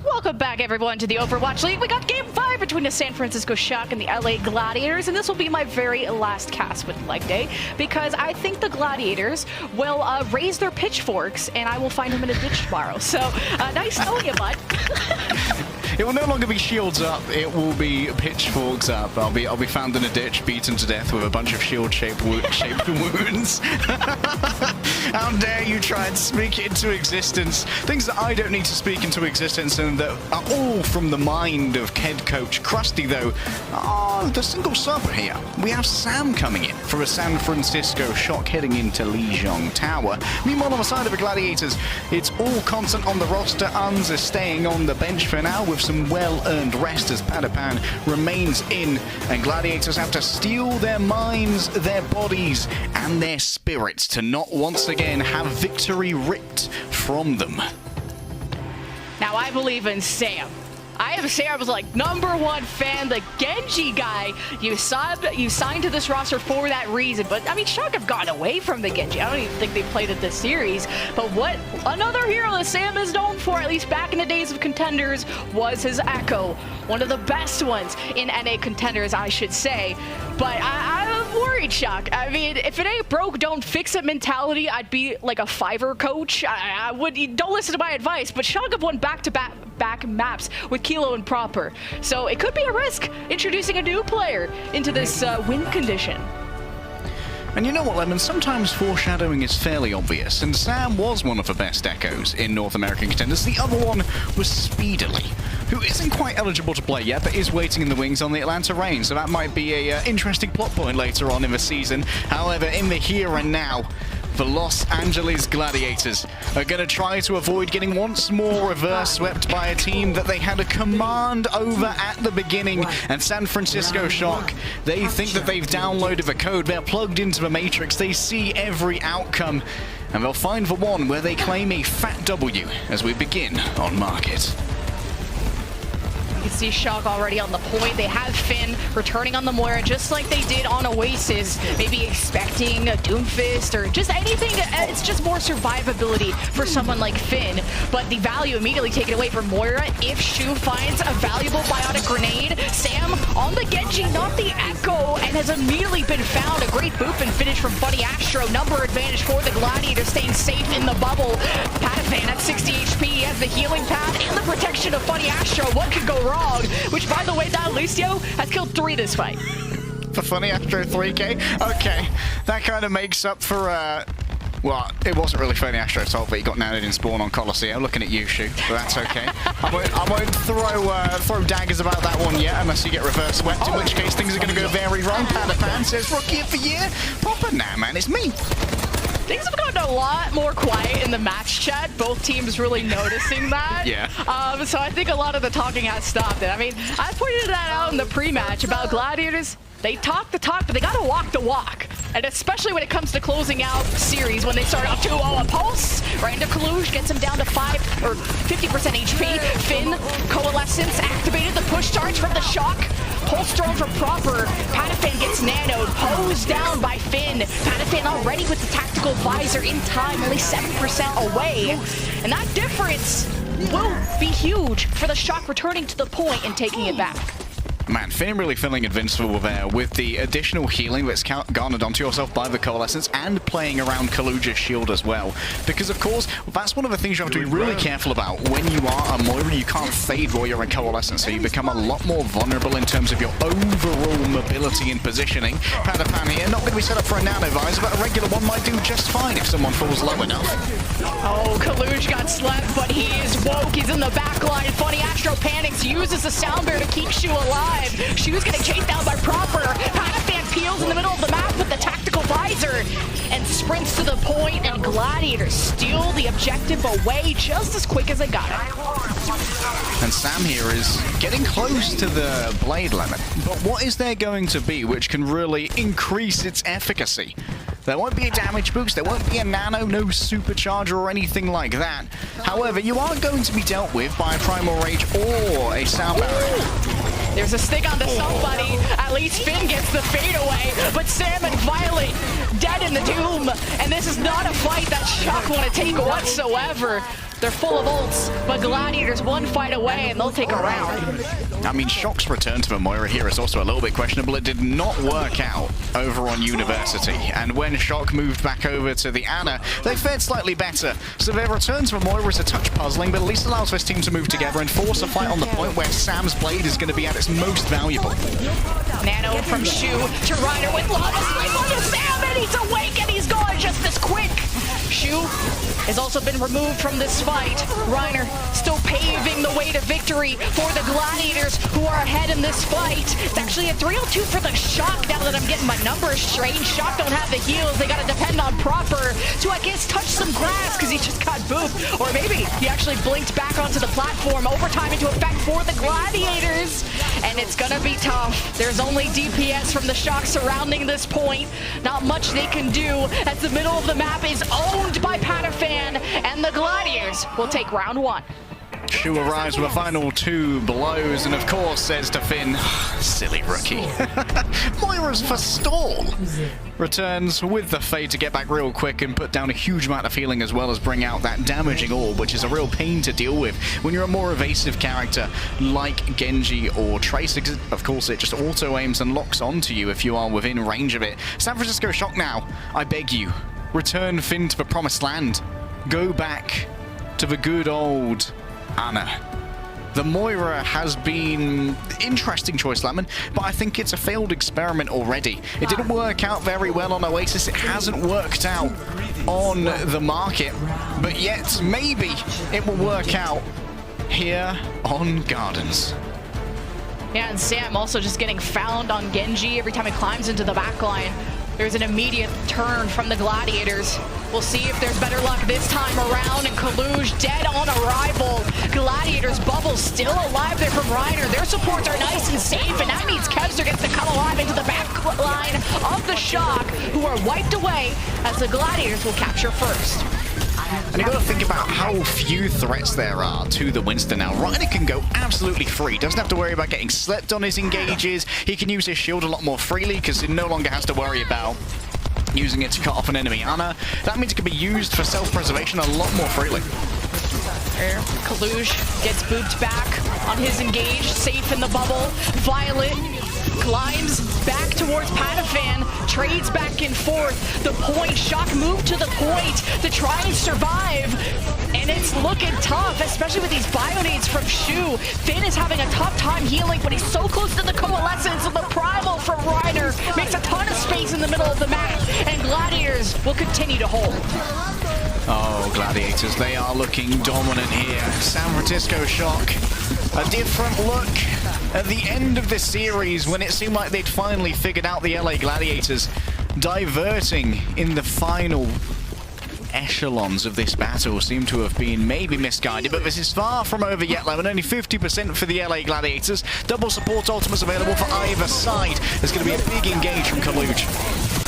Welcome back, everyone, to the Overwatch League. We got Game 5 between the San Francisco Shock and the LA Gladiators, and this will be my very last cast with Leg Day, because I think the Gladiators will raise their pitchforks, and I will find him in a ditch tomorrow. So, nice knowing you, bud. It will no longer be shields up, it will be pitchforks up. I'll be found in a ditch, beaten to death with a bunch of shield-shaped wounds. How dare you try and speak it into existence? Things that I don't need to speak into existence and that are all from the mind of head coach Krusty, though. The single sub here. We have Sam coming in for a San Francisco Shock heading into Lijiang Tower. Meanwhile, on the side of the Gladiators, it's all constant on the roster. Uns are staying on the bench for now with some well-earned rest as Padapan remains in, and Gladiators have to steel their minds, their bodies, and their spirits to not once again have victory ripped from them. Now, I believe in Sam. I am Sam's like #1 fan, the Genji guy. You signed to this roster for that reason. But I mean, Shock have gotten away from the Genji. I don't even think they played it this series. But what another hero that Sam is known for, at least back in the days of Contenders, was his Echo. One of the best ones in NA Contenders, I should say. But I'm worried, Shock. I mean, if it ain't broke, don't fix it mentality. I'd be like a Fiverr coach. I would. Don't listen to my advice. But Shock have won back-to-back maps with Kilo and Proper. So it could be a risk introducing a new player into this win condition. And you know what, Lemon? Sometimes foreshadowing is fairly obvious, and Sam was one of the best Echoes in North American Contenders. The other one was Speedily, who isn't quite eligible to play yet, but is waiting in the wings on the Atlanta Reign, so that might be a interesting plot point later on in the season. However, in the here and now, the Los Angeles Gladiators are going to try to avoid getting once more reverse swept by a team that they had a command over at the beginning. And San Francisco Shock, they think that they've downloaded the code, they're plugged into the matrix, they see every outcome, and they'll find the one where they claim a fat W as we begin on Market. You can see Shock already on the point. They have Finn returning on the Moira just like they did on Oasis. Maybe expecting a Doomfist or just anything. It's just more survivability for someone like Finn. But the value immediately taken away from Moira if Shu finds a valuable biotic grenade. Sam on the Genji, not the Echo, and has immediately been found. A great boop and finish from Funny Astro. Number advantage for the Gladiators, staying safe in the bubble. Padapan at 60 HP. He has the healing path and the protection of Funny Astro. What could go wrong? Which, by the way, that Lucio has killed 3 this fight. For Funny Astro 3K? Okay, that kind of makes up for, well, it wasn't really Funny Astro's fault, but he got nailed in spawn on Colosseo. Looking at you, Shu, but that's okay. I won't throw daggers about that one yet, unless you get reverse swept, in which case things are going to go very wrong. Padapan says, Rookie of the Year? Proper nah, man, it's me. Things have gotten a lot more quiet in the match chat. Both teams really noticing that. Yeah. So I think a lot of the talking has stopped. And I mean, I pointed that out in the pre-match about Gladiators. They talk the talk, but they gotta walk the walk. And especially when it comes to closing out series, when they start off 2-0 a Pulse, right into Kaluj, gets him down to 5 or 50% HP. Finn, Coalescence, activated the push charge from the Shock. Pulse thrown from Proper. Patafan gets nanoed, posed down by Finn. Patafan already with the tactical visor in time, only 7% away. And that difference will be huge for the Shock returning to the point and taking it back. Man, Finn really feeling invincible there with the additional healing that's garnered onto yourself by the Coalescence and playing around Kaluja's shield as well. Because, of course, that's one of the things you have to be really careful about. When you are a Moira, you can't fade while you're in Coalescence, so you become a lot more vulnerable in terms of your overall mobility and positioning. Patafan here, not going to be set up for a nano visor, but a regular one might do just fine if someone falls low enough. Oh, Kaluj got slept, but he is woke. He's in the back line. Funny Astro panics, uses the sound bear to keep Shu alive. Shu's getting chased down by Proper. Patafan peels in the middle of the map with the tactical visor and sprints to the point, and Gladiators steal the objective away just as quick as they got it. And Sam here is getting close to the blade limit. But what is there going to be which can really increase its efficacy? There won't be a damage boost, there won't be a nano, no supercharger or anything like that. However, you are going to be dealt with by a Primal Rage or a Sound Barrier. There's a stick onto somebody. At least Finn gets the fade away. But Sam and Violet dead in the Doom. And this is not a fight that Shock want to take whatsoever. They're full of ults, but Gladiators one fight away and they'll take a round. I mean, Shock's return to the Moira here is also a little bit questionable. It did not work out over on University. And when Shock moved back over to the Ana, they fared slightly better. So their return to the Moira is a touch puzzling, but at least allows this team to move together and force a fight on the point where Sam's blade is going to be at its most valuable. Nano from Shu to Reiner with Lava Slice onto Sam, and he's awake and he's gone just as quick. Shu has also been removed from this fight. Reiner still paving the way to victory for the Gladiators, who are ahead in this fight. It's actually a 3-0-2 for the Shock now that I'm getting my numbers straight. Shock don't have the heals. They got to depend on Proper to, I guess, touch some grass because he just got booped. Or maybe he actually blinked back onto the platform. Overtime into effect for the Gladiators. And it's going to be tough. There's only DPS from the Shock surrounding this point. Not much they can do as the middle of the map is owned by Patafan, and the Gladiators will take round one. Shu arrives with the final 2 blows, and of course says to Finn, silly rookie. Moira's for stall. Returns with the fade to get back real quick and put down a huge amount of healing as well as bring out that damaging orb, which is a real pain to deal with when you're a more evasive character like Genji or Trace. Of course, it just auto-aims and locks onto you if you are within range of it. San Francisco Shock now, I beg you, return Finn to the promised land. Go back to the good old Ana. The Moira has been interesting choice, Lemon, but I think it's a failed experiment already. It didn't work out very well on Oasis. It hasn't worked out on the market, but yet maybe it will work out here on Gardens. Yeah, and Sam also just getting found on Genji every time he climbs into the backline. There's an immediate turn from the Gladiators. We'll see if there's better luck this time around, and Kaluj dead on arrival. Gladiators bubble still alive there from Reiner. Their supports are nice and safe, and that means Kevster gets to come alive into the back line of the Shock, who are wiped away as the Gladiators will capture first. And you've got to think about how few threats there are to the Winston now. Reiner can go absolutely free. Doesn't have to worry about getting slept on his engages. He can use his shield a lot more freely because he no longer has to worry about using it to cut off an enemy Ana. That means it can be used for self-preservation a lot more freely. Kaluj gets booped back on his engage, safe in the bubble. Violet climbs back towards Patafan, trades back and forth. The point, Shock moved to the point to try and survive, and it's looking tough, especially with these bio-nades from Shu. Finn is having a tough time healing, but he's so close to the Coalescence, and the Primal from Reiner makes a ton of space in the middle of the map, and Gladiators will continue to hold. Oh, Gladiators, they are looking dominant here. San Francisco Shock, a different look at the end of the series when it seemed like they'd finally figured out the LA Gladiators, diverting in the final echelons of this battle seem to have been maybe misguided, but this is far from over yet, Lemon. Only 50% for the LA Gladiators. Double support ultimates available for either side. There's going to be a big engage from Kaluj.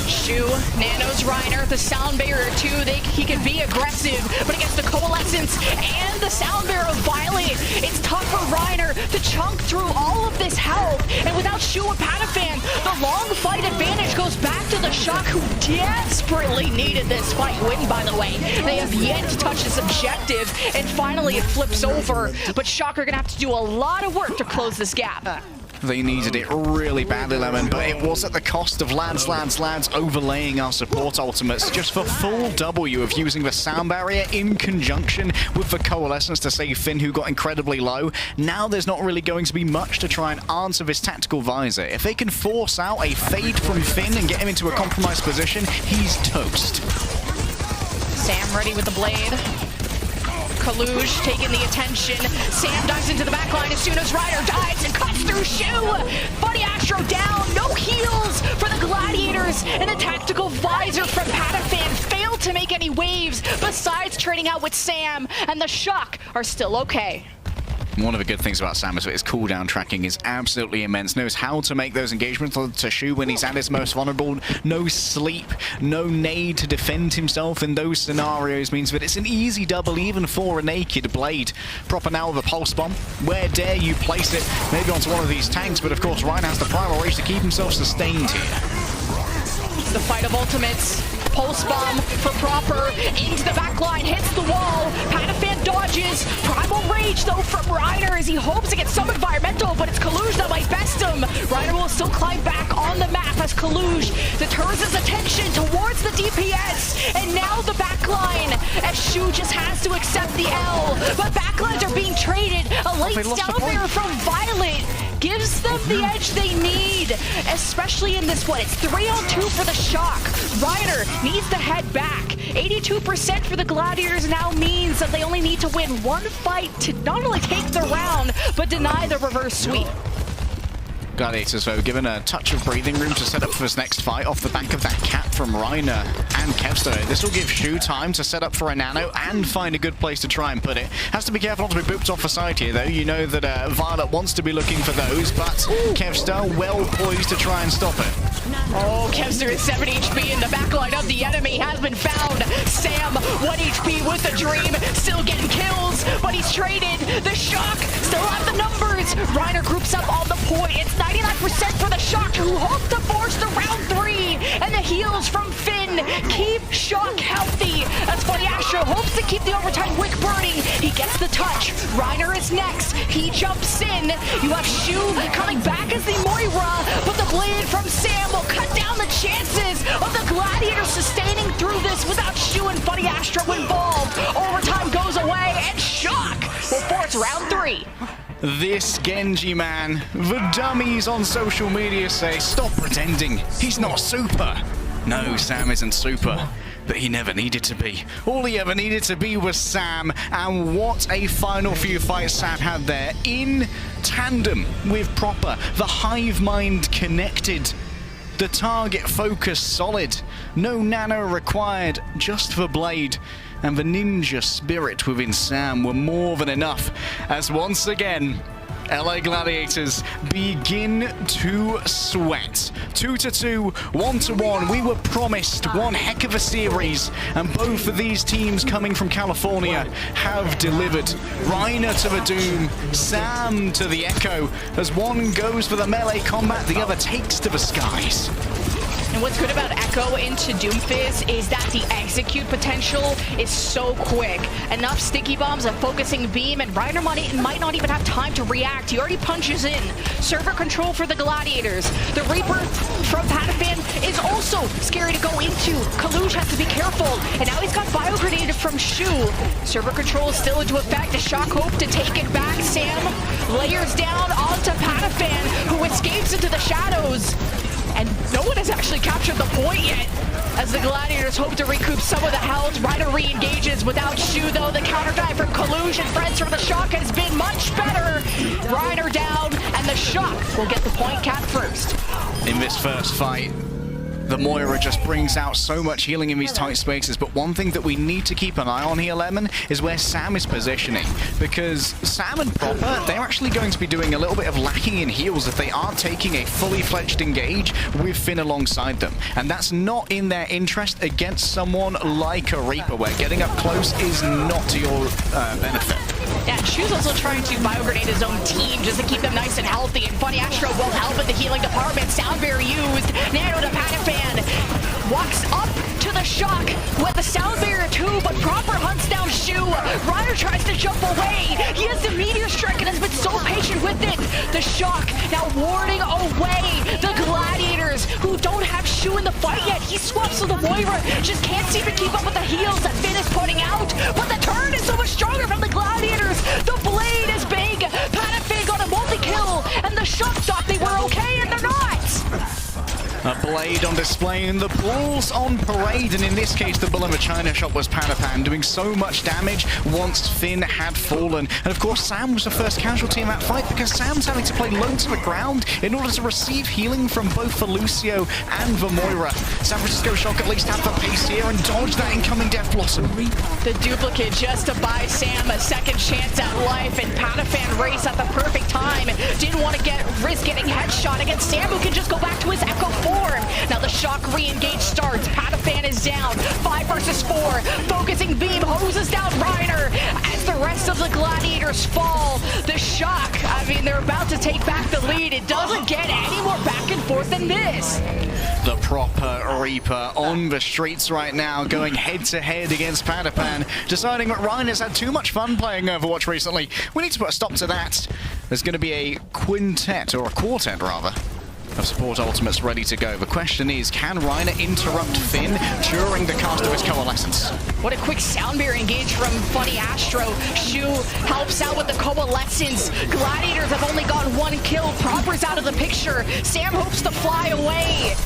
Shu, Nanos, Reiner, the sound barrier too. He can be aggressive, but against the Coalescence and the sound barrier of Violet, it's tough for Reiner to chunk through all of this health. And without Shu and Patafan, the long fight advantage goes back to the Shock, who desperately needed this fight win, by the way. They have yet to touch this objective, and finally it flips over. But Shock are gonna have to do a lot of work to close this gap. They needed it really badly, Lemon, but it was at the cost of Lads overlaying our support ultimates just for full W of using the sound barrier in conjunction with the Coalescence to save Finn, who got incredibly low. Now there's not really going to be much to try and answer this tactical visor. If they can force out a fade from Finn and get him into a compromised position, he's toast. Sam ready with the blade. Kaluj taking the attention. Sam dives into the backline as soon as Ryder dives and cuts through Shu. Buddy Astro down, no heals for the Gladiators, and the tactical visor from Patafan failed to make any waves besides trading out with Sam, and the Shock are still okay. One of the good things about Sam is that his cooldown tracking is absolutely immense. Knows how to make those engagements to Shu when he's at his most vulnerable. No sleep, no nade to defend himself in those scenarios means that it's an easy double even for a naked Blade. Proper now with a pulse bomb. Where dare you place it? Maybe onto one of these tanks, but of course Ryan has the primal rage to keep himself sustained here. The fight of ultimates. Pulse bomb for Proper. Into the backline, hits the wall. Patafan dodges. Primal rage though from Reiner as he hopes to get some environmental, but it's Kaluj that might best him. Reiner will still climb back on the map as Kaluj deters his attention towards the DPS. And now the backline as Shu just has to accept the L. But backlines are being traded. A late down there from Violet gives them the edge they need, especially in this one. It's 3-on-2 for the Shock. Ryder needs to head back. 82% for the Gladiators now means that they only need to win one fight to not only take the round, but deny the reverse sweep. Gladiators, though, given a touch of breathing room to set up for his next fight off the back of that cap from Reiner and Kevster. This will give Shu time to set up for a nano and find a good place to try and put it. Has to be careful not to be booped off the side here, though. You know that Violet wants to be looking for those, but Kevster well poised to try and stop it. Oh, Kevster is 7 HP in the backline of the enemy has been found. Sam, 1 HP with the dream, still getting kills, but he's traded. The Shock still have the numbers. Reiner groups up on the point. It's 99% for the Shock, who hope to force the round 3. And the heals from Finn keep Shock healthy. As Buddy Astro hopes to keep the overtime wick burning. He gets the touch. Reiner is next. He jumps in. You have Shu coming back as the Moira, but the blade from Sam will cut down the chances of the Gladiators sustaining through this without Shu and Buddy Astro involved. Overtime goes away, and Shock will force round 3. This Genji man, the dummies on social media say, stop pretending, he's not super. No, Sam isn't super, but he never needed to be. All he ever needed to be was Sam, and what a final few fights Sam had there, in tandem with Proper, the hive mind connected. The target focus solid, no nano required, just the blade. And the ninja spirit within Sam were more than enough, as once again, LA Gladiators begin to sweat. 2-2, 1-1. We were promised one heck of a series, and both of these teams coming from California have delivered. Reiner to the Doom, Sam to the Echo. As one goes for the melee combat, the other takes to the skies. And what's good about Echo into Doomfist is that the execute potential is so quick. Enough sticky bombs, a focusing beam, and Reiner might not even have time to react. He already punches in. Server control for the Gladiators. The Reaper from Patafan is also scary to go into. Kaluj has to be careful. And now he's got Bio Grenade from Shu. Server control is still into effect. The Shock hope to take it back. Sam layers down onto Patafan, who escapes into the shadows. And no one has actually captured the point yet, as the Gladiators hope to recoup some of the health. Reiner re-engages without Shu, though. The counter dive from Kaluj and friends from the Shock has been much better. Reiner down, and the Shock will get the point cap first. In this first fight, The Moira just brings out so much healing in these tight spaces, but one thing that we need to keep an eye on here, Lemon, is where Sam is positioning. Because Sam and Proper, they're actually going to be doing a little bit of lacking in heals if they aren't taking a fully fledged engage with Finn alongside them. And that's not in their interest against someone like a Reaper, where getting up close is not to your benefit. Yeah, Shu's also trying to biogrenade his own team just to keep them nice and healthy. And Funny Astro will help in the healing department. Sound Barrier used. Nano to Patafan. Walks up to the Shock with the Sound Barrier too, but Proper hunts down Shu. Ryder tries to jump away. He has the Meteor Strike and has been so patient with it. The Shock now warding away the Gladiators, who don't have Shu in the fight yet. He swaps with the Moira. Just can't seem to keep up with the heals that Finn is putting out. But the turn is so much stronger from the Gladiators. The blade is big. Patafan got a multi-kill, and the Shock thought they were okay, and they're not. A blade on display and the balls on parade, and in this case the Bull of a China shot was Patafan doing so much damage once Finn had fallen. And of course Sam was the first casualty in that fight because Sam's having to play low to the ground in order to receive healing from both the Lucio and the Moira. San Francisco Shock at least have the pace here and dodge that incoming Death Blossom. The duplicate just to buy Sam a second chance at life, and Patafan race at the perfect time. Didn't want to risk getting headshot against Sam, who can just go back to his Echo form. Now the Shock re-engage starts. Patafan is down. 5 versus 4. Focusing beam hoses down Reiner as the rest of the Gladiators fall. The Shock, I mean, they're about to take back the lead. It doesn't get any more back and forth than this. The Proper Reaper on the streets right now, going head-to-head against Patafan, deciding that Reiner's had too much fun playing Overwatch recently. We need to put a stop to that. There's going to be a quintet, or a quartet rather, of support ultimates ready to go. The question is, can Reiner interrupt Finn during the cast of his Coalescence? What a quick sound barrier engage from Funny Astro. Shu helps out with the Coalescence. Gladiators have only got 1 kill. Proper's out of the picture. Sam hopes to fly away.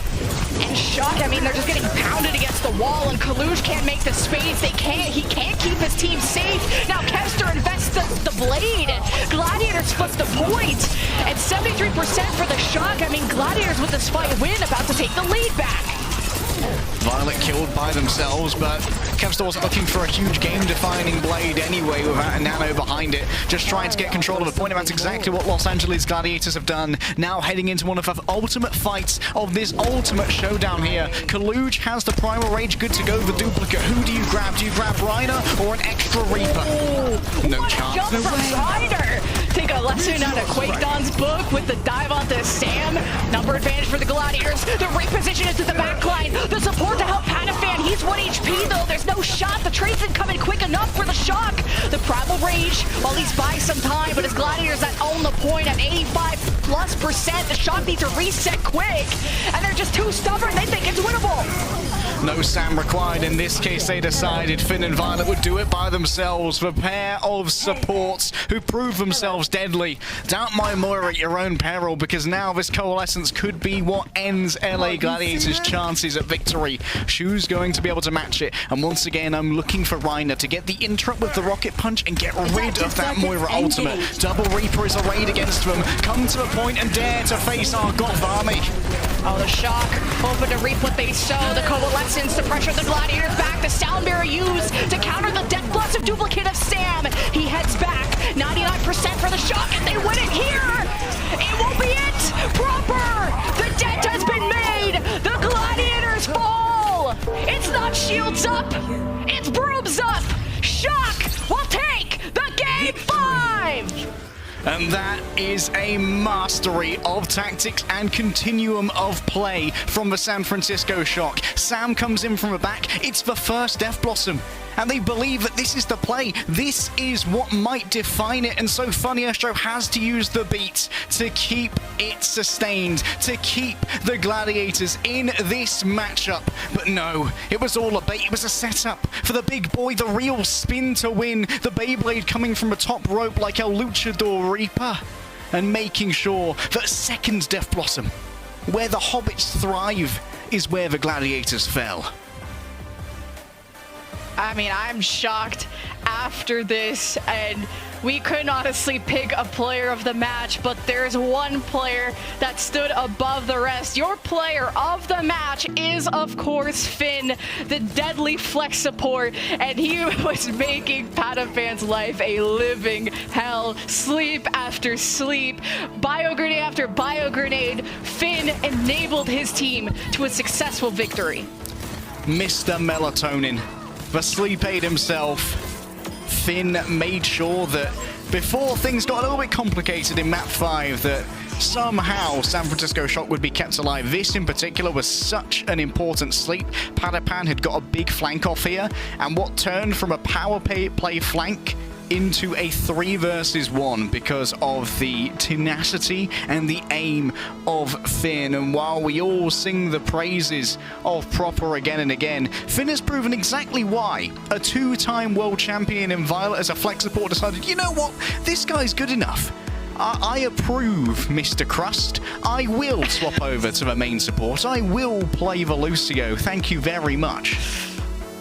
And Shock, I mean, they're just getting pounded against the wall, and Kaluj can't make the space. He can't keep his team safe. Now Kester invests the blade. Gladiators flip the point. And 73% for the Shock. I mean, Gladiators with this fight win, about to take the lead back. Violet killed by themselves, but Kevstar wasn't looking for a huge game-defining blade anyway without a Nano behind it. Just trying to get control of the point, and that's exactly what Los Angeles Gladiators have done. Now heading into one of the ultimate fights of this ultimate showdown here. Kaluj has the Primal Rage good to go, the duplicate. Who do you grab? Do you grab Reiner or an extra Reaper? Oh, no chance. Jump from Reiner. Take a lesson out of QuakeDawn's book with the dive onto Sam. Number advantage for the Gladiators. The reposition into the backline. The support to help Patafan. He's 1 HP though. There's no shot. The trade isn't coming quick enough for the Shock. The Primal Rage, well, he's buying some time, but his Gladiators that own the point at 85+%. The Shock needs to reset quick, and they're just too stubborn. They think it's winnable. No Sam required in this case. They decided Finn and Violet would do it by themselves. The pair of supports who prove themselves deadly. Doubt my Moira at your own peril, because now this Coalescence could be what ends LA Gladiators' chances at victory. Shu's going to be able to match it, and once again I'm looking for Reiner to get the interrupt with the Rocket Punch and get rid of that Moira ultimate. Double Reaper is arrayed against them. Come to the point and dare to face our Goth army. Oh, the Shock hoping to reap what they sow. The Coalescence to pressure the Gladiators back. The Sound Barrier used to counter the Death Blossom duplicate of Sam. He heads back. 99% for the Shock, and they win it here. It won't be it. Proper. The dent has been made. The Gladiators fall. It's not shields up. It's brooms up. Shock will take the game 5. And that is a mastery of tactics and continuum of play from the San Francisco Shock. Sam comes in from the back. It's the first Death Blossom, and they believe that this is the play. This is what might define it, and so Funny Astro has to use the beat to keep it sustained, to keep the Gladiators in this matchup. But no, it was all a bait. It was a setup for the big boy, the real spin to win. The Beyblade coming from the top rope like El Luchador Reaper, and making sure that second Death Blossom, where the Hobbits thrive, is where the Gladiators fell. I mean, I'm shocked after this, and we couldn't honestly pick a player of the match, but there's one player that stood above the rest. Your player of the match is, of course, Finn, the deadly flex support, and he was making Patafan's life a living hell. Sleep after sleep, bio grenade after bio grenade, Finn enabled his team to a successful victory. Mr. Melatonin, the sleep aid himself, Finn made sure that before things got a little bit complicated in map 5, that somehow San Francisco Shock would be kept alive. This in particular was such an important sleep. Patapan had got a big flank off here, and what turned from a power play flank into a 3 versus 1 because of the tenacity and the aim of Finn. And while we all sing the praises of Proper again and again, Finn has proven exactly why a 2-time world champion in Violet as a flex support decided, you know what, this guy's good enough. I approve, Mr. Crust. I will swap over to the main support. I will play the Lucio. Thank you very much.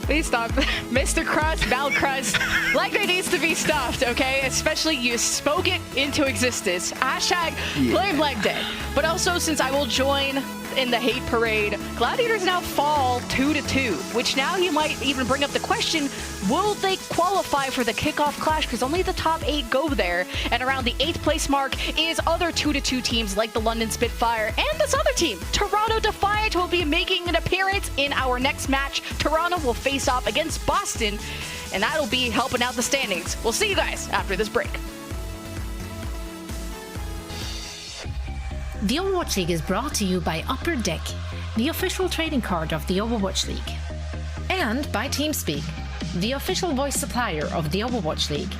Please stop. Mr. Crust, Malcrust, like it needs to be stuffed, okay? Especially you spoke it into existence. Hashtag blame leg day. But also, since I will join in the hate parade, Gladiators now fall 2-2, which now you might even bring up the question, will they qualify for the kickoff clash? Because only the top 8 go there, and around the 8th place mark is other 2-2 teams like the London Spitfire and this other team, Toronto Defiant, will be making an appearance in our next match. Toronto will face off against Boston, and that'll be helping out the standings. We'll see you guys after this break. The Overwatch League is brought to you by Upper Deck, the official trading card of the Overwatch League. And by TeamSpeak, the official voice supplier of the Overwatch League.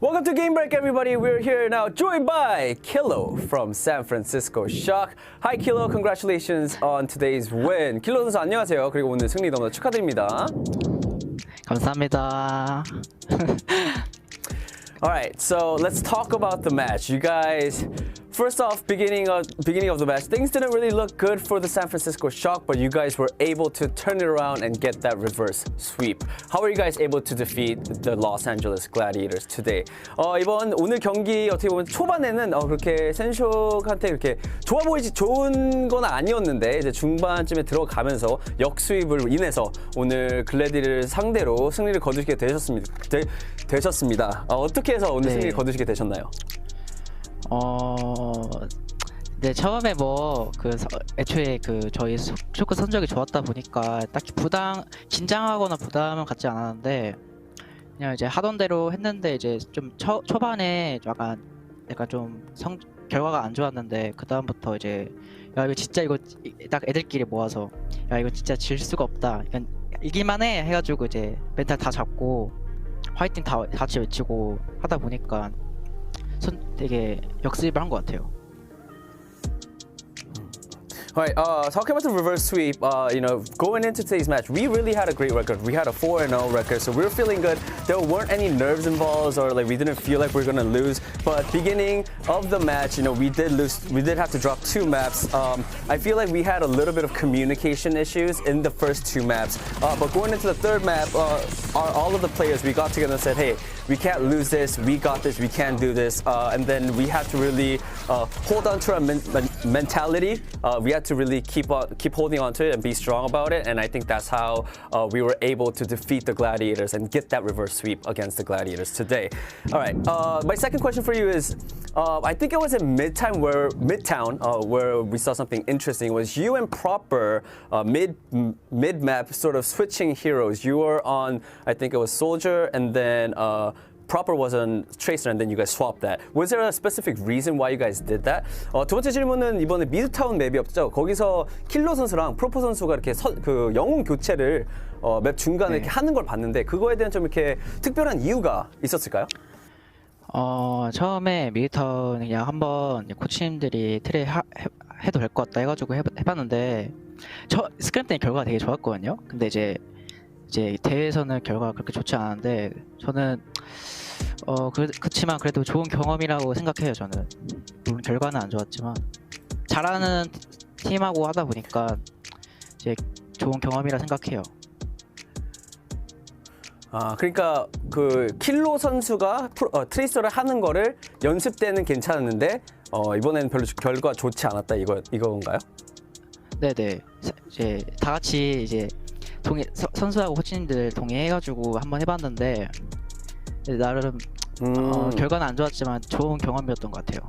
Welcome to Game Break, everybody. We're here now, joined by Kilo from San Francisco Shock. Hi, Kilo. Congratulations on today's win. Kilo 선수 안녕하세요. 그리고 오늘 승리 너무 축하드립니다. 감사합니다. All right, so let's talk about the match. You guys, first off, beginning of the match, things didn't really look good for the San Francisco Shock, but you guys were able to turn it around and get that reverse sweep. How were you guys able to defeat the Los Angeles Gladiators today? 오늘 경기 어떻게 보면 초반에는 그렇게 센쇼한테 그렇게 좋은 건 아니었는데 이제 중반쯤에 들어가면서 역수입을 인해서 오늘 글래디를 상대로 승리를 거두시게 되셨습니다. 어떻게 해서 오늘 승리를 거두시게 되셨나요? 네, 처음에 애초에 저희 쇼크 선적이 좋았다 보니까 딱히 긴장하거나 부담은 갖지 않았는데 그냥 이제 하던 대로 했는데 이제 좀 초반에 약간 좀 결과가 안 좋았는데 그 다음부터 이제 이거 진짜 딱 애들끼리 모아서 이거 진짜 질 수가 없다. 이길만해 해가지고 이제 멘탈 다 잡고 화이팅 다 같이 외치고 하다 보니까 되게 역습을 한 것 같아요. All right, talking about the reverse sweep, going into today's match, we really had a great record. We had a 4-0 record, so we were feeling good. There weren't any nerves involved, or we didn't feel like we were going to lose. But beginning of the match, we did lose. We did have to drop 2 maps. I feel like we had a little bit of communication issues in the first 2 maps. But going into the 3rd map, all of the players, we got together and said, hey, we can't lose this. We got this. We can do this. And then we had to really hold on to our mentality. We had to really keep holding on to it and be strong about it. And I think that's how we were able to defeat the Gladiators and get that reverse sweep against the Gladiators today. All right. My second question for you is, I think it was in Midtown where we saw something interesting. Was you and Proper mid map sort of switching heroes? You were on, I think it was Soldier, and then Proper was on Tracer, and then you guys swapped that. Was there a specific reason why you guys did that? 두 번째 질문은 이번에 미드타운 맵이었죠. 거기서 킬러 선수랑 프로포 선수가 이렇게 영웅 교체를 맵 중간에 이렇게 하는 걸 봤는데 그거에 대한 좀 이렇게 특별한 이유가 있었을까요? 처음에 미드타운 그냥 한번 코치님들이 트레이 해도 될 것 같다 해가지고 해봤는데 스크램 때는 결과가 되게 좋았거든요. 근데 이제 대회에서는 결과가 그렇게 좋지 않았는데 저는 그렇지만 그래도 좋은 경험이라고 생각해요. 저는 물론 결과는 안 좋았지만 잘하는 팀하고 하다 보니까 이제 좋은 경험이라 생각해요. 그러니까 킬로 선수가 트레이서를 하는 거를 연습 때는 괜찮았는데 이번에는 별로 결과 좋지 않았다 이건가요? 네네. 이제 다 같이 이제 선수하고 코치님들 동의해가지고 한번 해봤는데 나름 결과는 안 좋았지만 좋은 경험이었던 것 같아요.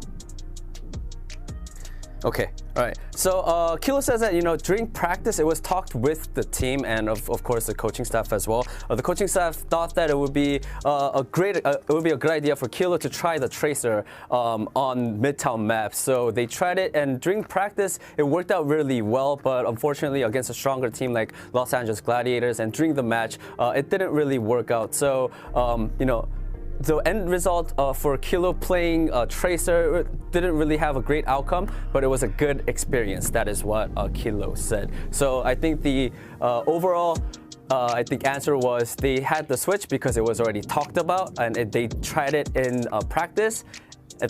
Okay, all right. So Kilo says that during practice it was talked with the team and of course the coaching staff as well. The coaching staff thought that it would be a good idea for Kilo to try the Tracer on Midtown map. So they tried it, and during practice it worked out really well. But unfortunately, against a stronger team like Los Angeles Gladiators, and during the match, it didn't really work out. So the end result for Kilo playing Tracer didn't really have a great outcome, but it was a good experience. That is what Kilo said. So I think the overall answer was they had the switch because it was already talked about, and they tried it in practice.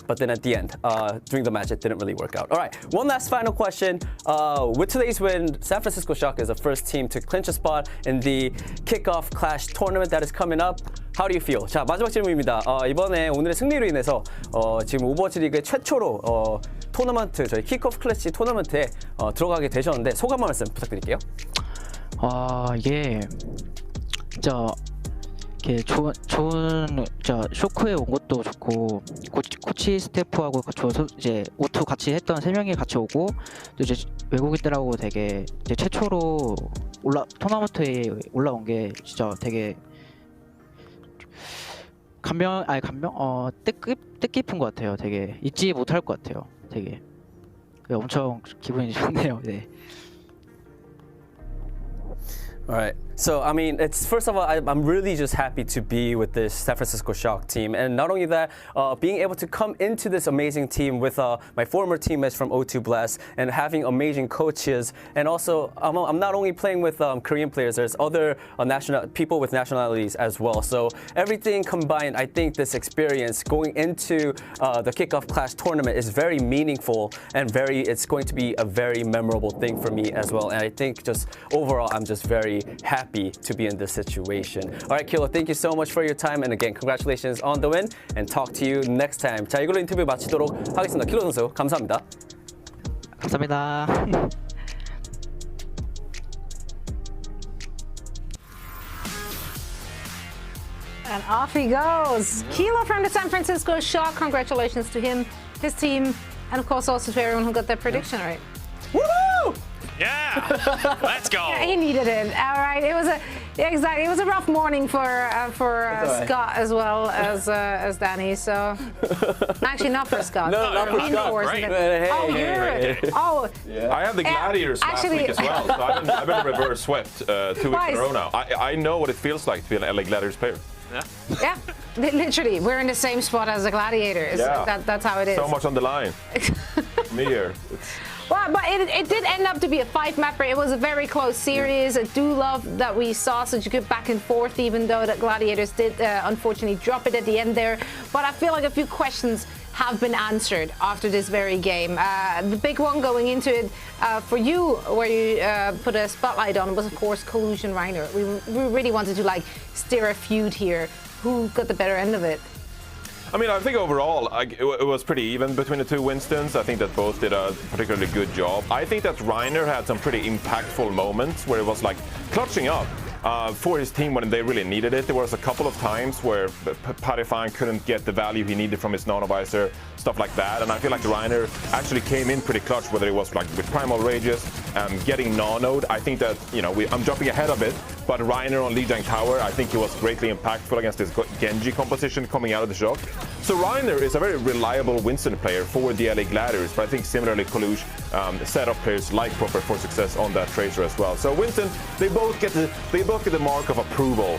But then at the end, during the match, it didn't really work out. All right, one last final question. With today's win, San Francisco Shock is the first team to clinch a spot in the Kickoff Clash tournament that is coming up. How do you feel? 자, 마지막 질문입니다. 이번에 오늘의 승리로 인해서 지금 오버워치 리그의 최초로 토너먼트, 저희 킥오프 클래시 토너먼트에 들어가게 되셨는데 소감 한 말씀 부탁드릴게요. 이게 진짜 이렇게 좋은 쇼크에 온 것도 좋고 코치 스태프하고 이제 O2 같이 했던 3명이 같이 오고 또 이제 외국인들하고 되게 이제 최초로 토너먼트에 올라온 게 진짜 되게 뜻깊은 것 같아요. 되게 잊지 못할 것 같아요. 되게 엄청 기분이 좋네요. 네. All right. So, I mean, it's first of all, I'm really just happy to be with this San Francisco Shock team. And not only that, being able to come into this amazing team with my former teammates from O2 Blast and having amazing coaches. And also, I'm not only playing with Korean players, there's other people with nationalities as well. So everything combined, I think this experience going into the Kickoff Clash tournament is very meaningful and it's going to be a very memorable thing for me as well. And I think just overall, I'm just very happy to be in this situation. All right, Kilo, thank you so much for your time. And again, congratulations on the win and talk to you next time. 자, 이걸로 인터뷰 마치도록 하겠습니다. 킬로 선수, 감사합니다. 감사합니다. And off he goes. Kilo from the San Francisco Shock. Congratulations to him, his team, and of course also to everyone who got their prediction right. Woo! Yeah, let's go. Yeah, he needed it. All right, it was a rough morning for Scott as well as Danny. So actually not for Scott. No, not for Scott. Right. I have the Gladiators last week as well, so I've been reverse swept 2 weeks in a row now. I know what it feels like to be an LA Gladiators player. Yeah, literally, we're in the same spot as the Gladiators. Yeah. That's how it is. So much on the line. Me here. Well, but it did end up to be a 5-mapper. It was a very close series. I do love that we saw such a good back and forth, even though the Gladiators did unfortunately drop it at the end there. But I feel like a few questions have been answered after this very game. The big one going into it for you, where you put a spotlight on, was of course Collusion Reiner. We really wanted to steer a feud here. Who got the better end of it? I mean, I think overall it was pretty even between the two Winstons. I think that both did a particularly good job. I think that Reiner had some pretty impactful moments where it was clutching up for his team when they really needed it. There was a couple of times where Post-midtown couldn't get the value he needed from his nano-visor, stuff like that. And I feel like Reiner actually came in pretty clutch, whether it was with Primal Rages, getting nanoed. I think that, I'm jumping ahead a bit, but Reiner on Lijiang Tower, I think he was greatly impactful against his Genji composition coming out of the shock. So Reiner is a very reliable Winston player for the LA Gladiators, but I think similarly Collusion set up players like Proper for success on that Tracer as well. So Winston, they both get the mark of approval.